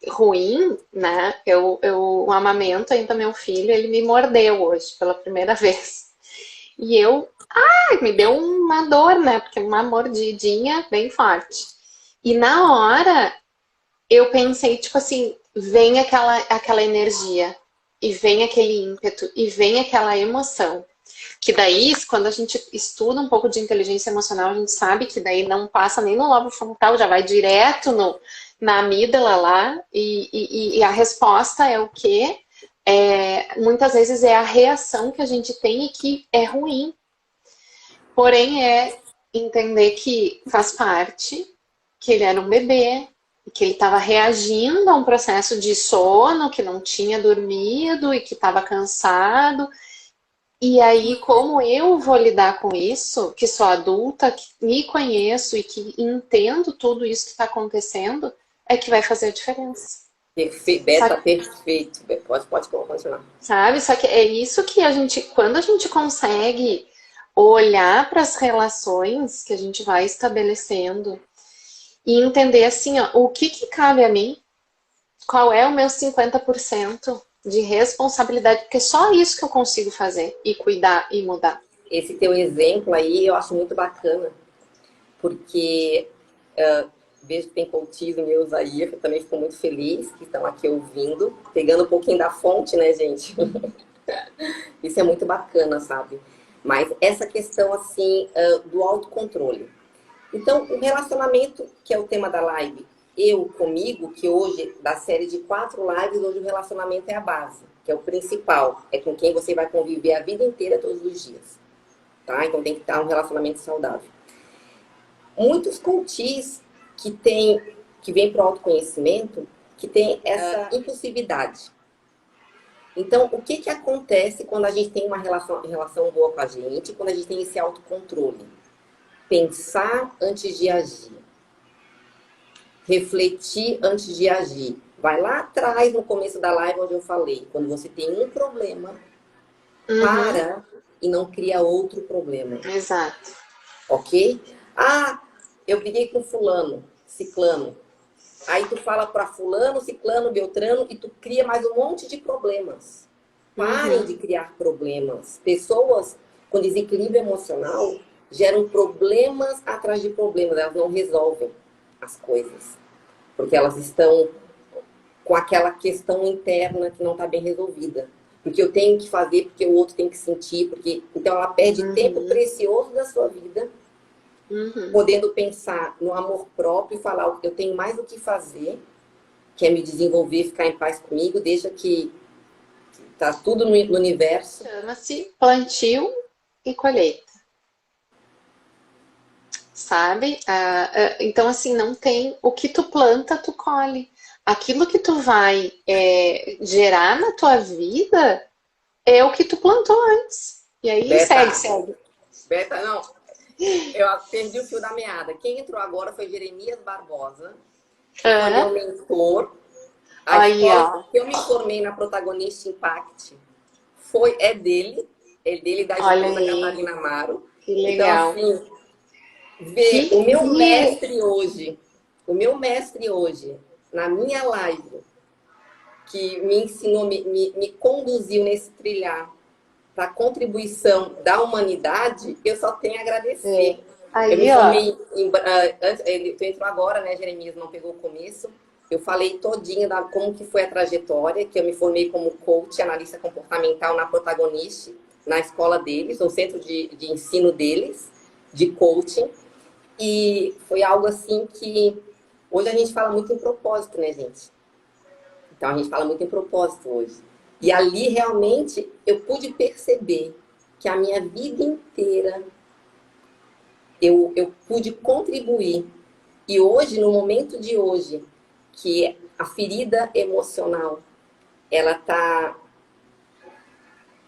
ruim, né? Eu amamento ainda meu filho, ele me mordeu hoje pela primeira vez. E me deu uma dor, né? Porque uma mordidinha bem forte. E na hora eu pensei, tipo assim, vem aquela energia, e vem aquele ímpeto, e vem aquela emoção. Que daí, quando a gente estuda um pouco de inteligência emocional, a gente sabe que daí não passa nem no lobo frontal, já vai direto na amígdala lá, e a resposta é o quê? Muitas vezes é a reação que a gente tem e que é ruim. Porém, entender que faz parte, que ele era um bebê, que ele estava reagindo a um processo de sono, que não tinha dormido e que estava cansado. E aí, como eu vou lidar com isso, que sou adulta, que me conheço e que entendo tudo isso que está acontecendo, é que vai fazer a diferença. Perfeito, Só, Beta, perfeito. Pode continuar. sabe? Só que é isso que quando a gente consegue olhar para as relações que a gente vai estabelecendo e entender assim, ó, o que cabe a mim, qual é o meu 50% de responsabilidade, porque é só isso que eu consigo fazer e cuidar e mudar. Esse teu exemplo aí eu acho muito bacana, porque vejo que tem coaches meus aí, eu também fico muito feliz que estão aqui ouvindo, pegando um pouquinho da fonte, né, gente? Isso é muito bacana, sabe? Mas essa questão, assim, do autocontrole. Então, o relacionamento, que é o tema da live, eu comigo, que hoje, da série de 4 lives, hoje o relacionamento é a base, que é o principal. É com quem você vai conviver a vida inteira, todos os dias. Tá? Então, tem que estar um relacionamento saudável. Muitos coaches que vêm para o autoconhecimento, que tem essa impulsividade. Então, o que acontece quando a gente tem uma relação boa com a gente, quando a gente tem esse autocontrole? Pensar antes de agir. Refletir antes de agir. Vai lá atrás, no começo da live, onde eu falei. Quando você tem um problema, para e não cria outro problema. Exato. Ok? Ah, eu briguei com fulano, ciclano. Aí tu fala para fulano, ciclano, beltrano e tu cria mais um monte de problemas. Parem de criar problemas. Pessoas com desequilíbrio emocional geram problemas atrás de problemas. Elas não resolvem as coisas. Porque elas estão com aquela questão interna que não está bem resolvida. Porque eu tenho que fazer, porque o outro tem que sentir. Então ela perde tempo precioso da sua vida podendo pensar no amor próprio e falar, eu tenho mais o que fazer, que é me desenvolver, ficar em paz comigo, deixa que tá tudo no universo. Chama-se plantio e colheita. Sabe? Então, assim, não tem... O que tu planta, tu colhe. Aquilo que tu vai gerar na tua vida é o que tu plantou antes. E aí, Beta, segue. Beta, não. Eu perdi o fio da meada. Quem entrou agora foi Jeremias Barbosa, que foi meu mentor. A Aí, escola ó. que eu me formei na Protagonista Impact é dele e da Olha esposa aí. Catarina Amaro. Que Então, legal. assim, ver o meu mestre hoje, na minha live, que me ensinou, me conduziu nesse trilhar para a contribuição da humanidade, eu só tenho a agradecer. Aí, Eu me ó. formei tu entrou agora, né, Jeremias, não pegou o começo. Eu falei todinha como que foi a trajetória, que eu me formei como coach, analista comportamental na Protagonista, na escola deles, no centro de ensino deles, de coaching. E foi algo assim que hoje a gente fala muito em propósito, né, gente? Então a gente fala muito em propósito hoje. E ali realmente eu pude perceber que a minha vida inteira eu pude contribuir. E hoje, no momento de hoje, que a ferida emocional, ela tá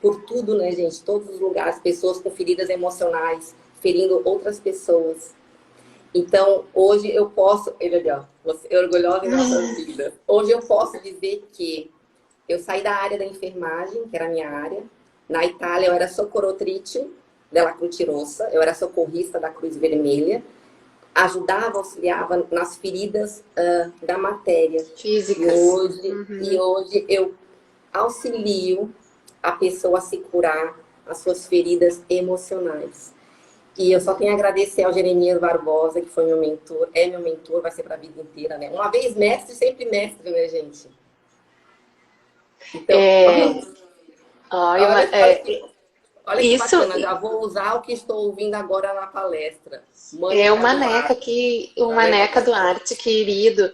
por tudo, né, gente? Todos os lugares, pessoas com feridas emocionais, ferindo outras pessoas. Então, hoje eu posso... Ele ali, ó, você é orgulhosa em nossas vidas. Hoje eu posso dizer que eu saí da área da enfermagem, que era a minha área. Na Itália, eu era soccorritrice della Croce Rossa. Eu era socorrista da Cruz Vermelha. Ajudava, auxiliava nas feridas da matéria. Físicas. E hoje eu auxilio a pessoa a se curar as suas feridas emocionais. E eu só tenho a agradecer ao Jeremias Barbosa, que foi meu mentor, é meu mentor, vai ser para a vida inteira, né? Uma vez mestre, sempre mestre, né, gente? Então, olha que isso bacana, já vou usar o que estou ouvindo agora na palestra. É uma Maneca Duarte, querido.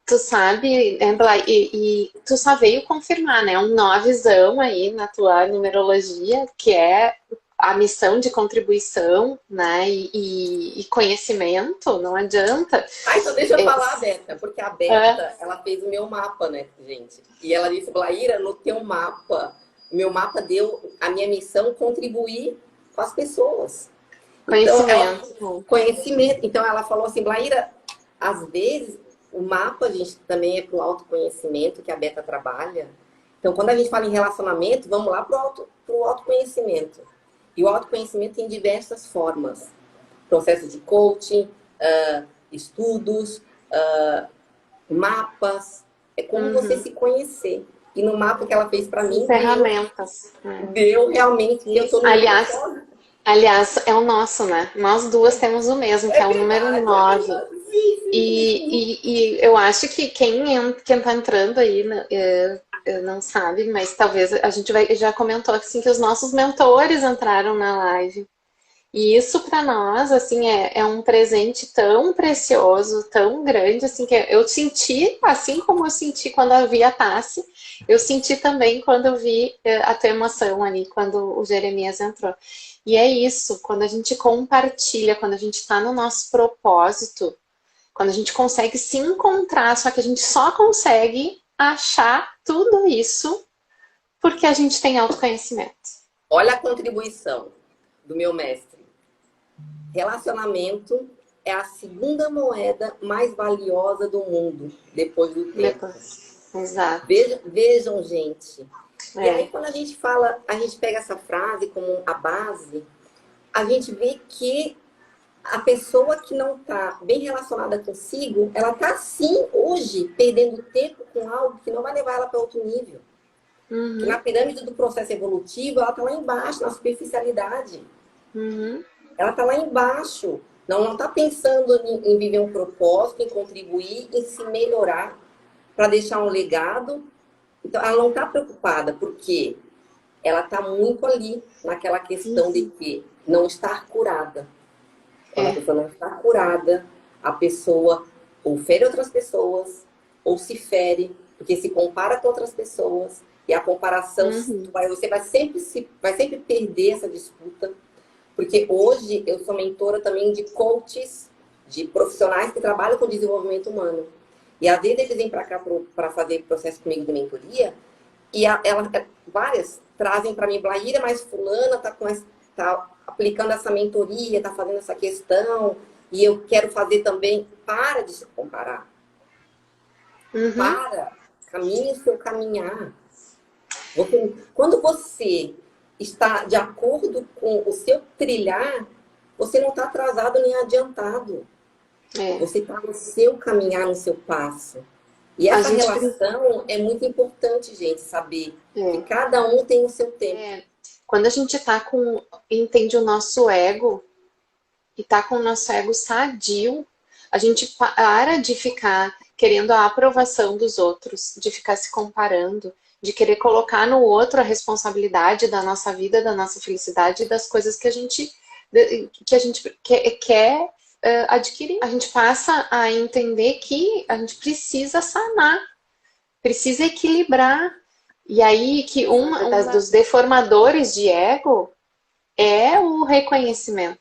Tu sabe, Embla, e tu só veio confirmar, né? Um novezão aí na tua numerologia, que é a missão de contribuição, né? E conhecimento, não adianta. Ah, então deixa eu falar, Beta, porque a Beta, ela fez o meu mapa, né, gente? E ela disse, Blaíra, no teu mapa, meu mapa deu a minha missão contribuir com as pessoas. Conhecimento. Então, conhecimento. Então ela falou assim, Blaíra, às vezes o mapa, a gente também é para o autoconhecimento que a Beta trabalha. Então, quando a gente fala em relacionamento, vamos lá para o autoconhecimento. E o autoconhecimento tem diversas formas. Processo de coaching, estudos, mapas. É como você se conhecer. E no mapa que ela fez para mim, ferramentas. Deu realmente que eu tô no Aliás, é o nosso, né? Nós duas temos o mesmo, que é o número 9. E eu acho que quem tá entrando aí não sabe, mas talvez a gente já comentou assim que os nossos mentores entraram na live. E isso para nós, assim, é um presente tão precioso, tão grande, assim, que eu senti, assim como eu senti quando eu vi a Tassi, eu senti também quando eu vi a tua emoção ali, quando o Jeremias entrou. E é isso, quando a gente compartilha, quando a gente está no nosso propósito, quando a gente consegue se encontrar, só que a gente só consegue achar tudo isso porque a gente tem autoconhecimento. Olha a contribuição do meu mestre. Relacionamento é a segunda moeda mais valiosa do mundo, depois do tempo. Exato. Vejam, gente. E aí, quando a gente fala, a gente pega essa frase como a base, a gente vê que a pessoa que não está bem relacionada consigo, ela está sim, hoje, perdendo tempo com algo que não vai levar ela para outro nível. Que na pirâmide do processo evolutivo, ela está lá embaixo, na superficialidade. Ela está lá embaixo. Não está pensando em viver um propósito, em contribuir, em se melhorar, para deixar um legado. Então, ela não está preocupada, porque ela está muito ali, naquela questão de que não estar curada. Quando a pessoa não está curada, a pessoa ou fere outras pessoas, ou se fere, porque se compara com outras pessoas, e a comparação, você vai sempre perder essa disputa. Porque hoje eu sou mentora também de coaches, de profissionais que trabalham com desenvolvimento humano. E às vezes eles vêm para cá para fazer processo comigo de mentoria, e várias trazem para mim, Blaíra, mas fulana tá aplicando essa mentoria, tá fazendo essa questão, e eu quero fazer também. Para de se comparar. Caminhe o seu caminhar. Quando você está de acordo com o seu trilhar, você não está atrasado nem adiantado. Você está no seu caminhar, no seu passo. E essa relação é muito importante, gente, saber que cada um tem o seu tempo. Quando a gente entende o nosso ego e tá com o nosso ego sadio, a gente para de ficar querendo a aprovação dos outros, de ficar se comparando, de querer colocar no outro a responsabilidade da nossa vida, da nossa felicidade e das coisas que a gente quer adquirir. A gente passa a entender que a gente precisa sanar, precisa equilibrar. E aí que dos deformadores de ego é o reconhecimento.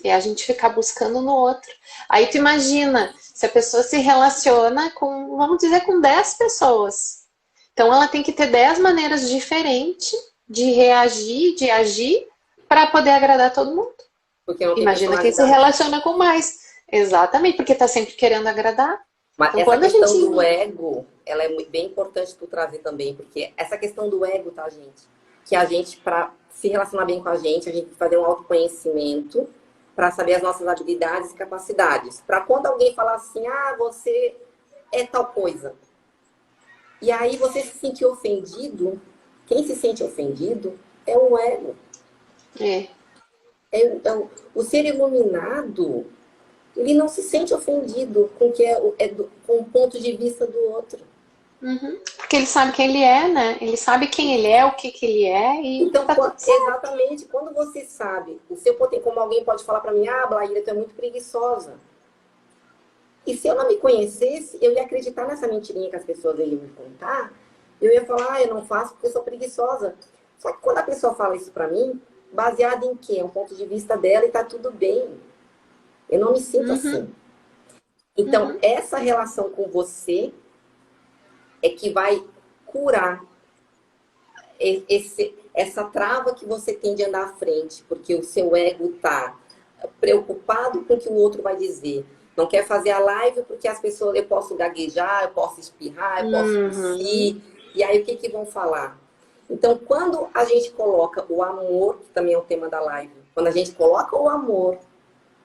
É a gente ficar buscando no outro. Aí tu imagina, se a pessoa se relaciona com, vamos dizer, com 10 pessoas. Então ela tem que ter 10 maneiras diferentes de reagir, de agir, para poder agradar todo mundo. Porque não tem Imagina quem se personalidade. relaciona com mais. Exatamente, porque tá sempre querendo agradar. Mas Então essa quando a questão gente... do ego, ela é bem importante tu trazer também, porque essa questão do ego, tá, gente? Que a gente, para se relacionar bem com a gente tem que fazer um autoconhecimento para saber as nossas habilidades e capacidades. Para quando alguém falar assim, ah, você é tal coisa. E aí você se sentir ofendido, quem se sente ofendido é o ego. É. O ser iluminado, ele não se sente ofendido com o que com o ponto de vista do outro. Uhum. Porque ele sabe quem ele é, né? Ele sabe quem ele é, o que ele é e então, tá tudo certo. exatamente, quando você sabe o seu potencial, como alguém pode falar para mim, ah, Blaíra, tu é muito preguiçosa. E se eu não me conhecesse, eu ia acreditar nessa mentirinha que as pessoas iam me contar. Eu ia falar, ah, eu não faço porque eu sou preguiçosa. Só que quando a pessoa fala isso para mim, baseado em quê? É um ponto de vista dela e tá tudo bem. Eu não me sinto assim. Então, essa relação com você é que vai curar essa trava que você tem de andar à frente, porque o seu ego tá preocupado com o que o outro vai dizer. Não quer fazer a live porque as pessoas, eu posso gaguejar, eu posso espirrar, eu posso tossir. E aí, o que vão falar? Então, quando a gente coloca o amor, que também é o tema da live, quando a gente coloca o amor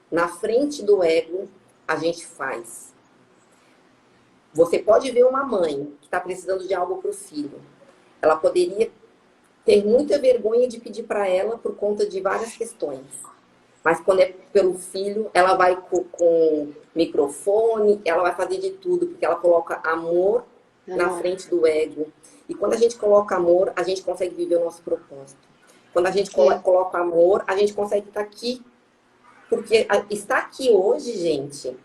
na frente do ego, a gente faz. Você pode ver uma mãe que está precisando de algo para o filho. Ela poderia ter muita vergonha de pedir para ela por conta de várias questões. Mas quando é pelo filho, ela vai com microfone, ela vai fazer de tudo, porque ela coloca amor na frente do ego. E quando a gente coloca amor, a gente consegue viver o nosso propósito. Quando a gente coloca amor, a gente consegue estar aqui. Porque estar aqui hoje, gente,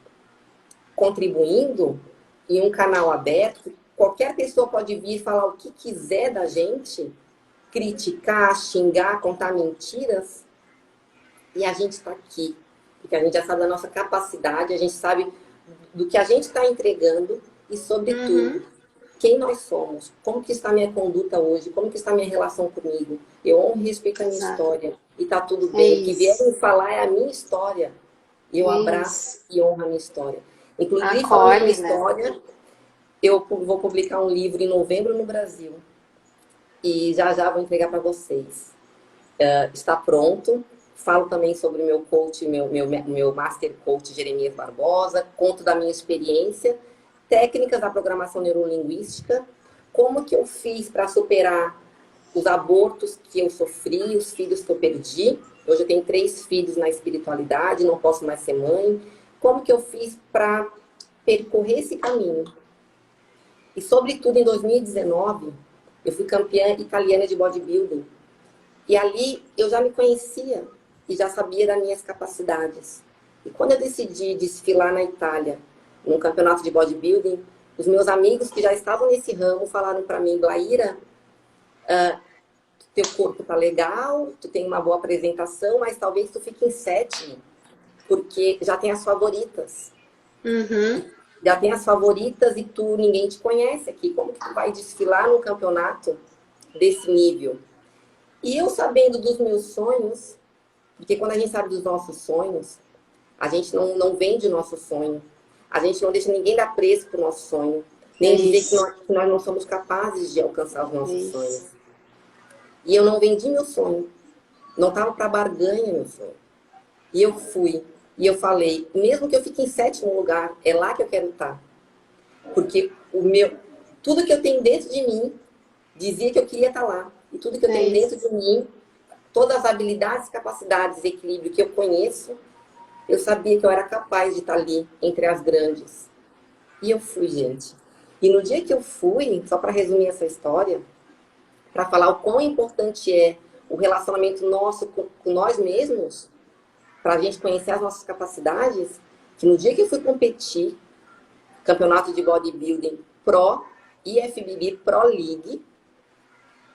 contribuindo em um canal aberto, qualquer pessoa pode vir falar o que quiser da gente, criticar, xingar, contar mentiras, e a gente está aqui. Porque a gente já sabe da nossa capacidade, a gente sabe do que a gente está entregando e, sobretudo, quem nós somos, como que está a minha conduta hoje, como que está a minha relação comigo. Eu honro e respeito a minha história. E tá tudo bem. O que vierem falar é a minha história. E eu abraço e honro a minha história. Inclusive, falando da minha história, eu vou publicar um livro em novembro no Brasil. E já vou entregar para vocês. Está pronto. Falo também sobre o meu coach, meu Master Coach Jeremias Barbosa. Conto da minha experiência, técnicas da programação neurolinguística, como que eu fiz para superar os abortos que eu sofri, os filhos que eu perdi. Hoje eu tenho 3 filhos na espiritualidade, não posso mais ser mãe. Como que eu fiz para percorrer esse caminho? E, sobretudo, em 2019, eu fui campeã italiana de bodybuilding. E ali eu já me conhecia e já sabia das minhas capacidades. E quando eu decidi desfilar na Itália, num campeonato de bodybuilding, os meus amigos que já estavam nesse ramo falaram para mim, Blaíra, teu corpo tá legal, tu tem uma boa apresentação, mas talvez tu fique em 7º, porque já tem as favoritas. Já tem as favoritas e ninguém te conhece aqui. Como que tu vai desfilar num campeonato desse nível? E eu sabendo dos meus sonhos, porque quando a gente sabe dos nossos sonhos, a gente não vende o nosso sonho. A gente não deixa ninguém dar preço pro nosso sonho. Nem dizer que nós não somos capazes de alcançar os nossos sonhos. E eu não vendi meu sonho. Não estava para barganha meu sonho. E eu fui. E eu falei, mesmo que eu fique em 7º lugar, é lá que eu quero estar. Porque tudo que eu tenho dentro de mim dizia que eu queria estar lá. E tudo que eu tenho dentro de mim, todas as habilidades, capacidades, equilíbrio que eu conheço, eu sabia que eu era capaz de estar ali, entre as grandes. E eu fui, gente. E no dia que eu fui, só para resumir essa história, para falar o quão importante é o relacionamento nosso com nós mesmos, para a gente conhecer as nossas capacidades, que no dia que eu fui competir, campeonato de bodybuilding Pro, IFBB Pro League,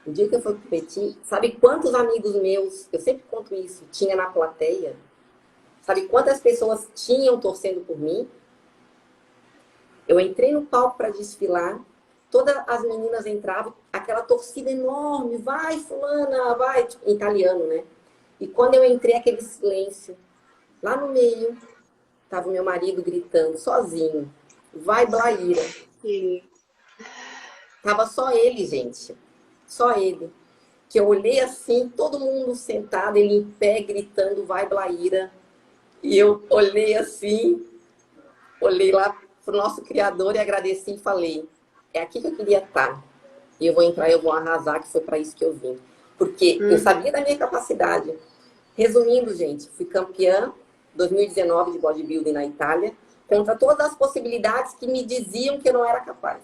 no dia que eu fui competir, sabe quantos amigos meus, eu sempre conto isso, tinha na plateia? Sabe quantas pessoas tinham torcendo por mim? Eu entrei no palco para desfilar, todas as meninas entravam, aquela torcida enorme, vai fulana, vai, tipo, em italiano, né? E quando eu entrei, aquele silêncio, lá no meio, tava o meu marido gritando, sozinho, vai Blaíra. Sim. Tava só ele, gente, só ele. Que eu olhei assim, todo mundo sentado, ele em pé, gritando, vai Blaíra. E eu olhei assim, olhei lá pro nosso Criador e agradeci e falei, é aqui que eu queria estar. E eu vou entrar, eu vou arrasar, que foi para isso que eu vim. Porque eu sabia da minha capacidade. Resumindo, gente, fui campeã 2019 de bodybuilding na Itália, contra todas as possibilidades que me diziam que eu não era capaz.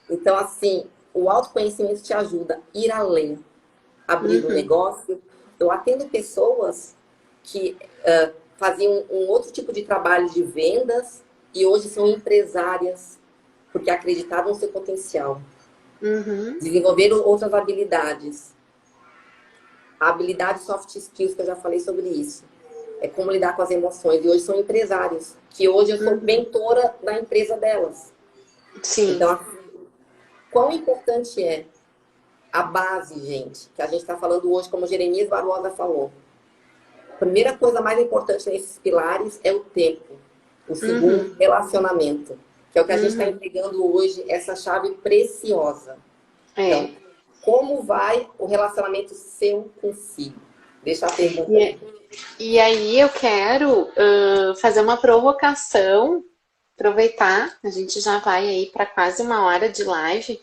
Então, assim, o autoconhecimento te ajuda a ir além, abrir um negócio. Eu atendo pessoas que faziam um outro tipo de trabalho de vendas e hoje são empresárias porque acreditavam no seu potencial. Desenvolveram outras habilidades. A habilidade soft skills, que eu já falei sobre isso. É como lidar com as emoções. E hoje são empresários, que hoje eu sou mentora da empresa delas. Sim. Então, quão importante é a base, gente, que a gente está falando hoje, como Jeremias Barbosa falou. A primeira coisa mais importante nesses pilares é o tempo. O segundo, relacionamento. Que é o que a gente está entregando hoje, essa chave preciosa. Então, como vai o relacionamento seu consigo? Deixa a pergunta aí. E aí eu quero fazer uma provocação, aproveitar, a gente já vai aí para quase 1 hora de live.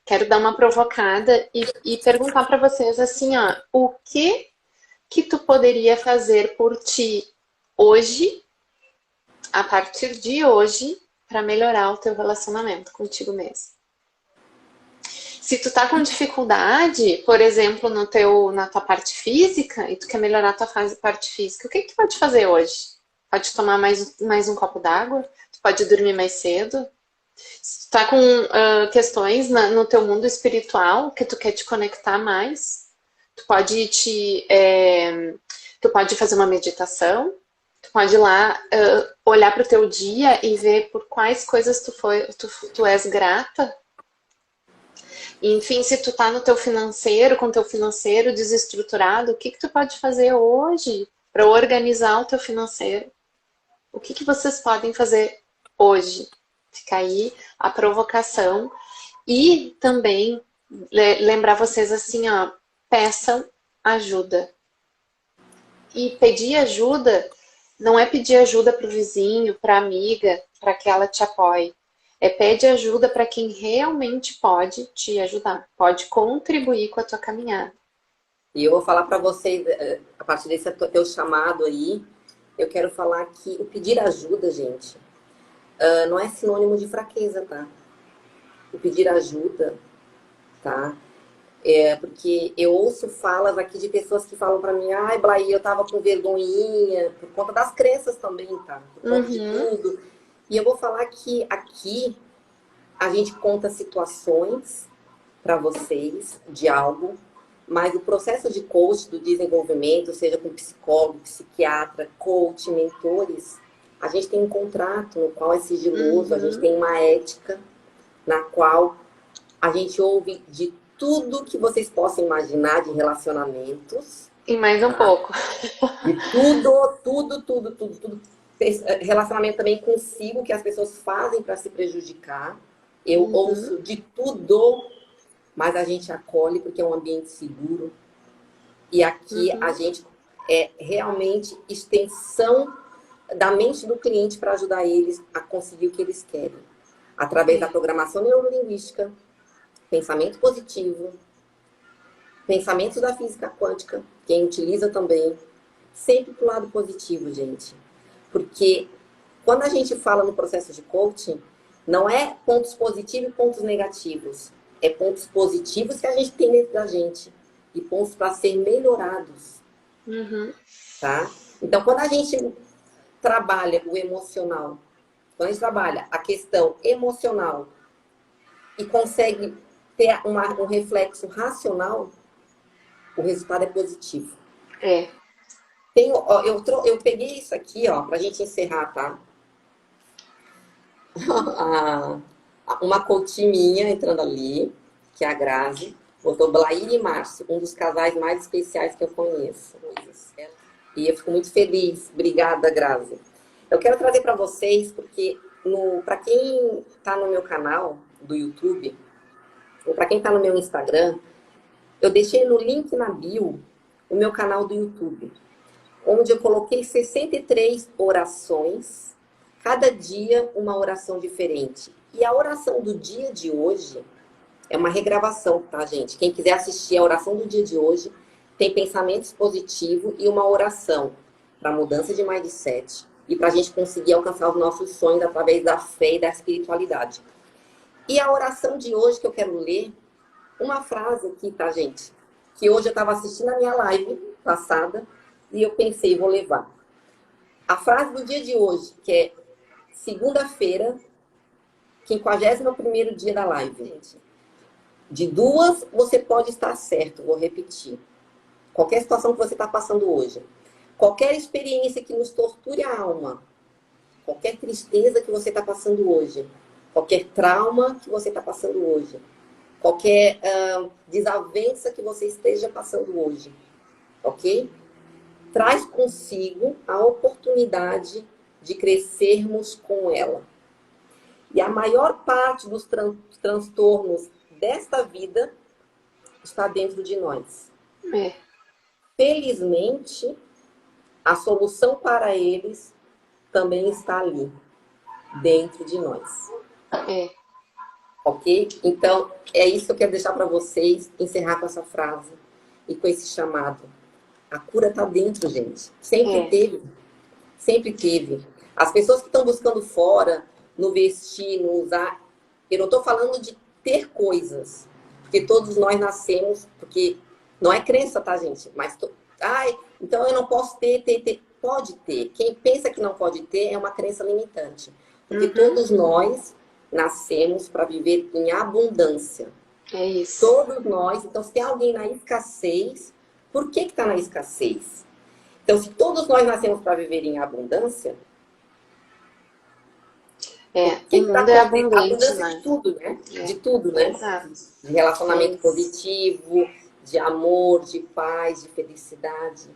Quero dar uma provocada e perguntar para vocês assim, ó, o que tu poderia fazer por ti hoje, a partir de hoje, para melhorar o teu relacionamento contigo mesmo? Se tu tá com dificuldade, por exemplo, na tua parte física, e tu quer melhorar a tua parte física, o que tu pode fazer hoje? Pode tomar mais um copo d'água? Tu pode dormir mais cedo? Se tu tá com questões no teu mundo espiritual, que tu quer te conectar mais, tu pode tu pode fazer uma meditação, tu pode ir lá olhar pro teu dia e ver por quais coisas tu és grata. Enfim, se tu tá no teu financeiro, com teu financeiro desestruturado, o que tu pode fazer hoje para organizar o teu financeiro? O que vocês podem fazer hoje? Fica aí a provocação. E também lembrar vocês assim, ó, peçam ajuda. E pedir ajuda não é pedir ajuda para o vizinho, para a amiga, para que ela te apoie. É pedir ajuda para quem realmente pode te ajudar, pode contribuir com a tua caminhada. E eu vou falar para vocês, a partir desse teu chamado aí, eu quero falar que o pedir ajuda, gente, não é sinônimo de fraqueza, tá? O pedir ajuda, tá? Porque eu ouço falas aqui de pessoas que falam para mim, ai, Blaí, eu tava com vergonhinha, por conta das crenças também, tá? Por conta de tudo. E eu vou falar que aqui a gente conta situações para vocês de algo, mas o processo de coach do desenvolvimento, seja com psicólogo, psiquiatra, coach, mentores, a gente tem um contrato no qual é sigiloso, a gente tem uma ética na qual a gente ouve de tudo que vocês possam imaginar de relacionamentos. E mais um pouco. De tudo. Relacionamento também consigo, que as pessoas fazem para se prejudicar. Eu ouço de tudo, mas a gente acolhe porque é um ambiente seguro. E aqui a gente é realmente extensão da mente do cliente para ajudar eles a conseguir o que eles querem. Através da programação neurolinguística, pensamento positivo, pensamentos da física quântica, quem utiliza também, sempre pro lado positivo, gente. Porque quando a gente fala no processo de coaching, não é pontos positivos e pontos negativos. É pontos positivos que a gente tem dentro da gente. E pontos para ser melhorados. Tá? Então, quando a gente trabalha o emocional, quando a gente trabalha a questão emocional e consegue ter um reflexo racional, o resultado é positivo. Ó, eu peguei isso aqui, ó, pra gente encerrar, tá? Uma coach minha entrando ali, que é a Grazi, botou Blair e Márcio, um dos casais mais especiais que eu conheço. E eu fico muito feliz. Obrigada, Grazi. Eu quero trazer para vocês, porque para quem está no meu canal do YouTube, ou para quem está no meu Instagram, eu deixei no link na bio o meu canal do YouTube, onde eu coloquei 63 orações, cada dia uma oração diferente. E a oração do dia de hoje é uma regravação, tá, gente? Quem quiser assistir a oração do dia de hoje, tem pensamentos positivos e uma oração para mudança de mindset e para a gente conseguir alcançar os nossos sonhos através da fé e da espiritualidade. E a oração de hoje que eu quero ler, uma frase aqui, tá, gente? Que hoje eu estava assistindo a minha live passada e eu pensei, vou levar. A frase do dia de hoje, que é segunda-feira, 51º dia da live, gente. De duas, você pode estar certo, vou repetir. Qualquer situação que você está passando hoje, qualquer experiência que nos torture a alma, qualquer tristeza que você está passando hoje, qualquer trauma que você está passando hoje, qualquer desavença que você esteja passando hoje, ok? Traz consigo a oportunidade de crescermos com ela. E a maior parte dos transtornos desta vida está dentro de nós. Felizmente, a solução para eles também está ali, dentro de nós. Ok? Então, é isso que eu quero deixar para vocês, encerrar com essa frase e com esse chamado. A cura está dentro, gente. Sempre teve. Sempre teve. As pessoas que estão buscando fora, no vestir, no usar, eu não estou falando de ter coisas, porque todos nós nascemos, porque não é crença, tá, gente? Mas, então eu não posso ter. Pode ter. Quem pensa que não pode ter é uma crença limitante. Porque todos nós nascemos para viver em abundância. É isso. Todos nós. Então, se tem alguém na escassez, por que está na escassez? Então, se todos nós nascemos para viver em abundância, o mundo é abundante, abundância né? de tudo, né? De tudo, né? Exato. De relacionamento positivo, de amor, de paz, de felicidade.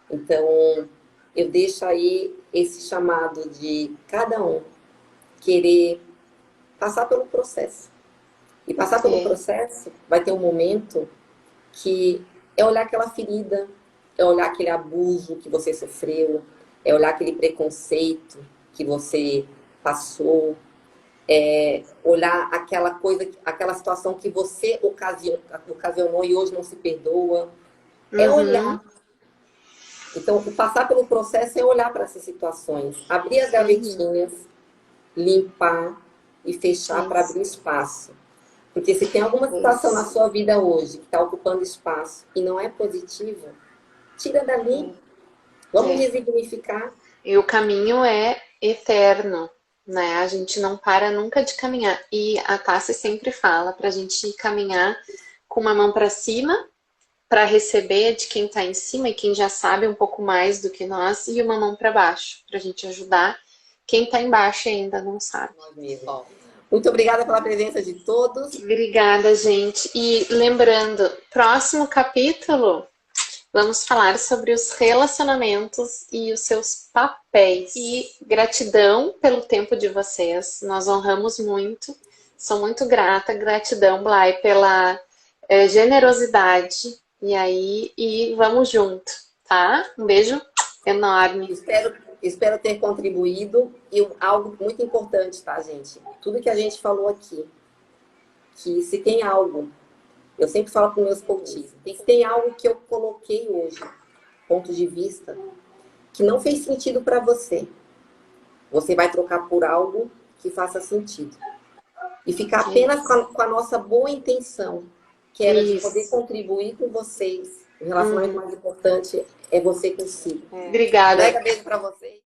Então, eu deixo aí esse chamado de cada um querer passar pelo processo. E passar pelo processo vai ter um momento que é olhar aquela ferida, é olhar aquele abuso que você sofreu, é olhar aquele preconceito que você passou, é olhar aquela coisa, aquela situação que você ocasionou e hoje não se perdoa. É olhar. Então, o passar pelo processo é olhar para essas situações, abrir as gavetinhas, limpar e fechar para abrir espaço. Porque se tem alguma situação na sua vida hoje que está ocupando espaço e não é positiva, tira dali. Vamos resignificar. E o caminho é eterno, né? A gente não para nunca de caminhar. E a Tassi sempre fala para a gente caminhar com uma mão para cima, para receber de quem está em cima e quem já sabe um pouco mais do que nós, e uma mão para baixo, para a gente ajudar quem está embaixo e ainda não sabe. Muito obrigada pela presença de todos. Obrigada, gente. E lembrando, próximo capítulo, vamos falar sobre os relacionamentos e os seus papéis. E gratidão pelo tempo de vocês. Nós honramos muito. Sou muito grata. Gratidão, Blay, pela generosidade. E vamos junto, tá? Um beijo enorme. Espero ter contribuído. E algo muito importante, tá, gente? Tudo que a gente falou aqui, que se tem algo, eu sempre falo para os meus coaches, se tem algo que eu coloquei hoje, ponto de vista, que não fez sentido para você, você vai trocar por algo que faça sentido. E ficar apenas com a nossa boa intenção, que era de poder contribuir com vocês. O relacionamento mais importante é você consigo. Obrigada. Beijo para vocês.